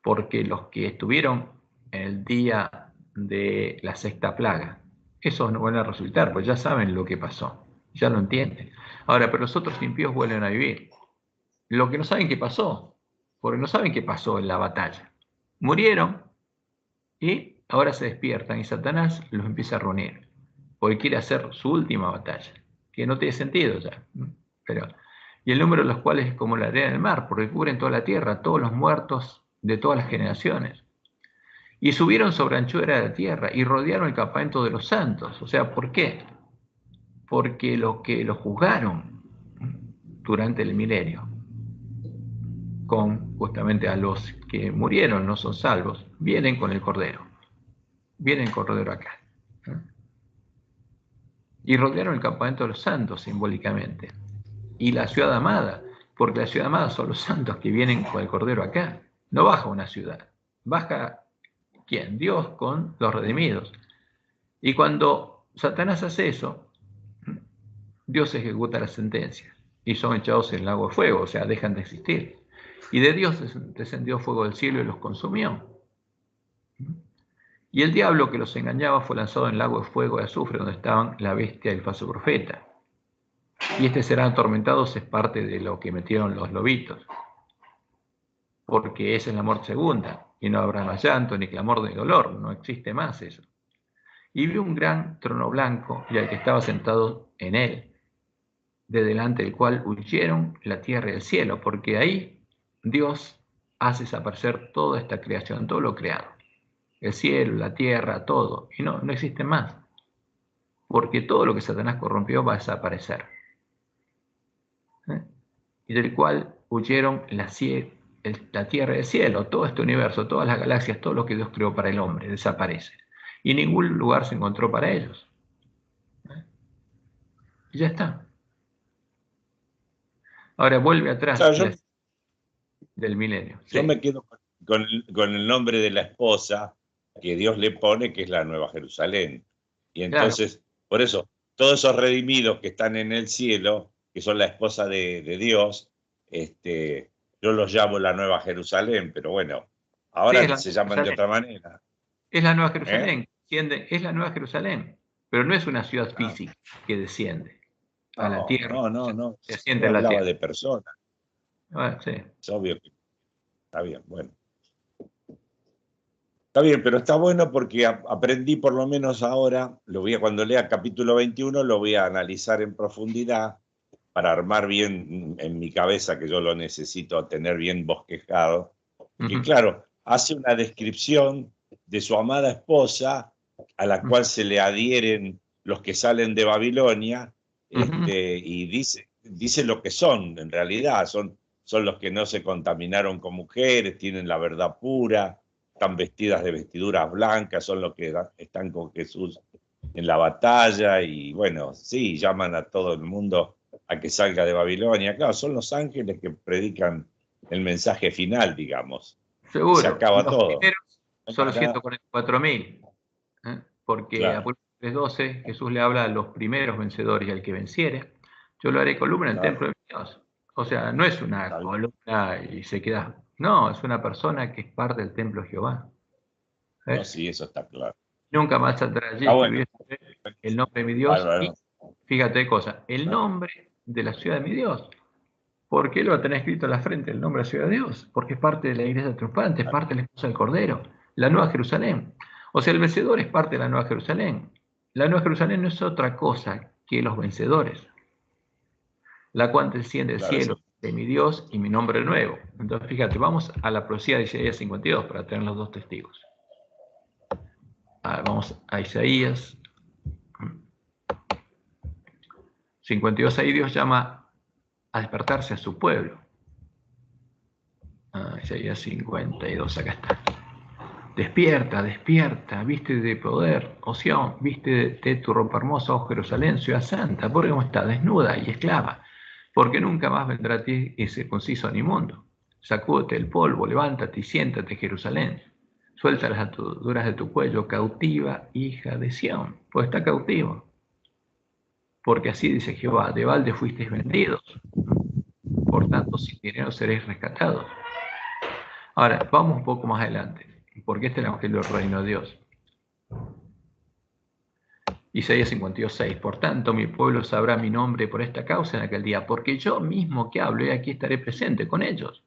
Porque los que estuvieron en el día de la sexta plaga, esos no van a resucitar, pues ya saben lo que pasó, ya lo entienden. Ahora, pero los otros impíos vuelven a vivir. Lo que no saben qué pasó, porque no saben qué pasó en la batalla. Murieron y ahora se despiertan y Satanás los empieza a reunir, porque quiere hacer su última batalla, que no tiene sentido ya. Y el número de los cuales es como la arena del mar, porque cubren toda la tierra, todos los muertos de todas las generaciones. Y subieron sobre anchura de la tierra y rodearon el campamento de los santos. O sea, ¿por qué? Porque los que los juzgaron durante el milenio, con justamente a los que murieron, no son salvos, vienen con el Cordero. Vienen con el Cordero acá. Y rodearon el campamento de los santos simbólicamente. Y la ciudad amada, porque la ciudad amada son los santos que vienen con el Cordero acá. No baja una ciudad, baja ¿quién? Dios con los redimidos. Y cuando Satanás hace eso, Dios ejecuta la sentencia y son echados en el lago de fuego, o sea, dejan de existir. Y de Dios descendió fuego del cielo y los consumió. Y el diablo que los engañaba fue lanzado en el lago de fuego y azufre, donde estaban la bestia y el falso profeta. Y serán atormentados, es parte de lo que metieron los lobitos. Porque esa es la muerte segunda, y no habrá más llanto ni clamor de dolor, no existe más eso. Y vi un gran trono blanco y al que estaba sentado en él, de delante del cual huyeron la tierra y el cielo, porque ahí Dios hace desaparecer toda esta creación, todo lo creado. el cielo, la tierra, todo, y no existe más, porque todo lo que Satanás corrompió va a desaparecer, ¿eh? Y del cual huyeron la tierra y el cielo, todo este universo, todas las galaxias, todo lo que Dios creó para el hombre, desaparece, y ningún lugar se encontró para ellos, ¿eh? Y ya está. Ahora vuelve atrás Claro, del milenio. yo Sí, me quedo con el nombre de la esposa que Dios le pone, que es la Nueva Jerusalén. Y claro. entonces, por eso, todos esos redimidos que están en el cielo, que son la esposa de Dios, yo los llamo la Nueva Jerusalén, pero bueno, Sí, ahora se llaman de otra manera. Es la Nueva ¿Eh? Jerusalén, es la Nueva Jerusalén, pero no es una ciudad Ah, física que desciende a la no, tierra, no, no, no. se asienta Yo en la hablaba tierra. de personas. Ah, sí. Es obvio que está bien, bueno. Está bien, pero está bueno porque aprendí por lo menos ahora, cuando lea capítulo 21, lo voy a analizar en profundidad para armar bien en mi cabeza, que yo lo necesito tener bien bosquejado, que Ujú, claro, hace una descripción de su amada esposa a la ujú, cual se le adhieren los que salen de Babilonia, ujú. y dice lo que son, en realidad, son los que no se contaminaron con mujeres, tienen la verdad pura, están vestidas de vestiduras blancas, son los que están con Jesús en la batalla y bueno, sí, llaman a todo el mundo a que salga de Babilonia. Claro, son los ángeles que predican el mensaje final, digamos, y se Seguro. acaba Los todo. primeros No hay son más los nada. 144.000, porque Claro, Apocalipsis 3:12 Jesús le habla a los primeros vencedores y al que venciere, yo lo haré columna en el claro, templo de Dios. O sea, no es una está bien. columna y se queda. No, es una persona que es parte del templo de Jehová. No, ¿Ves? sí, eso está claro. Nunca más saldrá allí Está bueno. escribir el nombre de mi Dios y, Bárbaro. fíjate cosa, el nombre de la ciudad de mi Dios. ¿Por qué lo va a tener escrito en la frente el nombre de la ciudad de Dios? Porque es parte de la iglesia triunfante, es parte de la esposa del Cordero, la Nueva Jerusalén. O sea, el vencedor es parte de la Nueva Jerusalén. La Nueva Jerusalén no es otra cosa que los vencedores, la cual desciende del Claro, cielo de mi Dios y mi nombre nuevo. Entonces, fíjate, vamos a la profecía de Isaías 52 para tener los dos testigos. Vamos a Isaías 52, ahí Dios llama a despertarse a su pueblo. Isaías 52, acá está. Despierta, despierta, viste de poder, oh Sión, viste de tu ropa hermosa, oh Jerusalén, ciudad santa, porque como está desnuda y esclava, porque nunca más vendrá a ti ese conciso ni mundo. Sacúdete el polvo, levántate y siéntate, Jerusalén. Suelta las ataduras de tu cuello, cautiva, hija de Sión, pues está cautivo. Porque así dice Jehová, de balde fuisteis vendidos, por tanto sin dinero seréis rescatados. Ahora, vamos un poco más adelante, porque este es el Evangelio del Reino de Dios. Isaías 52:6. Por tanto, mi pueblo sabrá mi nombre por esta causa en aquel día, porque yo mismo que hablo, y aquí estaré presente con ellos,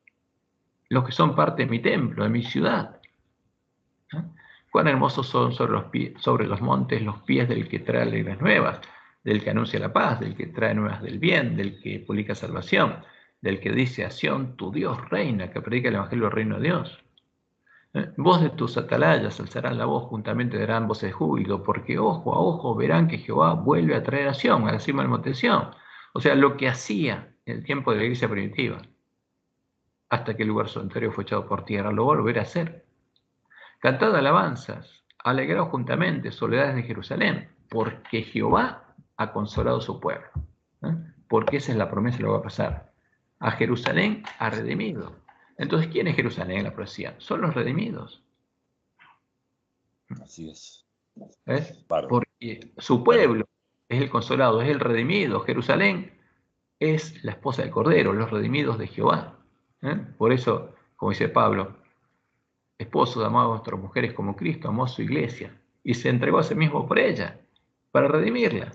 los que son parte de mi templo, de mi ciudad. ¿Eh? Cuán hermosos son sobre los montes los pies del que trae alegres nuevas, del que anuncia la paz, del que trae nuevas del bien, del que publica salvación, del que dice a Sión, tu Dios reina, que predica el Evangelio del Reino de Dios. Voz de tus atalayas alzarán la voz, juntamente darán voces de júbilo, porque ojo a ojo verán que Jehová vuelve a traer a Sión, a la cima del monte de Sión. O sea, lo que hacía en el tiempo de la iglesia primitiva, hasta que el lugar santuario fue echado por tierra, lo volverá a hacer. Cantad alabanzas, alegraos juntamente, soledades de Jerusalén, porque Jehová ha consolado su pueblo. Porque esa es la promesa, lo va a pasar. A Jerusalén ha redimido. Entonces, ¿quién es Jerusalén en la profecía? Son los redimidos. así es. ¿Ves? Bárbaro. Porque su Bueno, pueblo es el consolado, es el redimido. Jerusalén es la esposa del Cordero, los redimidos de Jehová. Por eso, como dice Pablo, esposos, amad a vuestras mujeres como Cristo amó a su iglesia y se entregó a sí mismo por ella, para redimirla,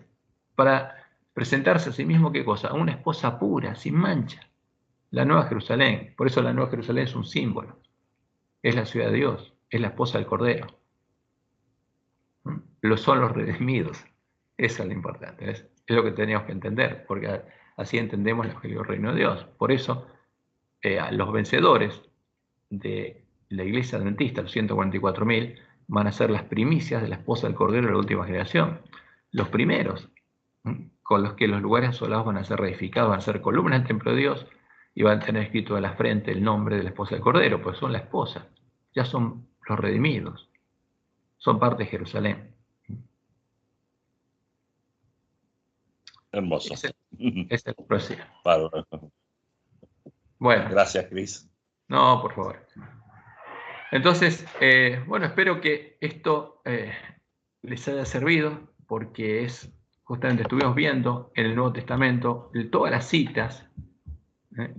para presentarse a sí mismo, ¿qué cosa? Una esposa pura, sin mancha. La Nueva Jerusalén. Por eso la Nueva Jerusalén es un símbolo. Es la ciudad de Dios, es la esposa del Cordero. Lo son los redimidos. Eso es lo importante. Es lo que teníamos que entender, porque así entendemos el Evangelio del Reino de Dios. Por eso, a los vencedores de la iglesia adventista, los 144.000, van a ser las primicias de la esposa del Cordero de la última generación. Los primeros, con los que los lugares asolados van a ser reedificados, van a ser columnas del templo de Dios, y van a tener escrito a la frente el nombre de la esposa del Cordero, pues son la esposa, ya son los redimidos, son parte de Jerusalén. Hermoso. Esa es la profecía. Bárbaro. Bueno. Gracias, Cris. No, por favor. Entonces, bueno, espero que esto les haya servido, porque justamente estuvimos viendo en el Nuevo Testamento todas las citas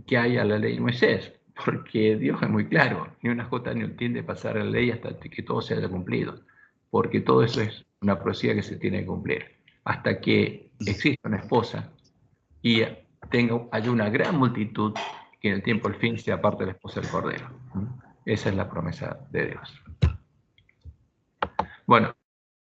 que hay a la ley de Moisés, porque Dios es muy claro, ni una jota ni un tilde de pasar la ley hasta que todo se haya cumplido, porque todo eso es una profecía que se tiene que cumplir. Hasta que exista una esposa y haya una gran multitud que en el tiempo del fin sea parte de la esposa del Cordero. Esa es la promesa de Dios. Bueno,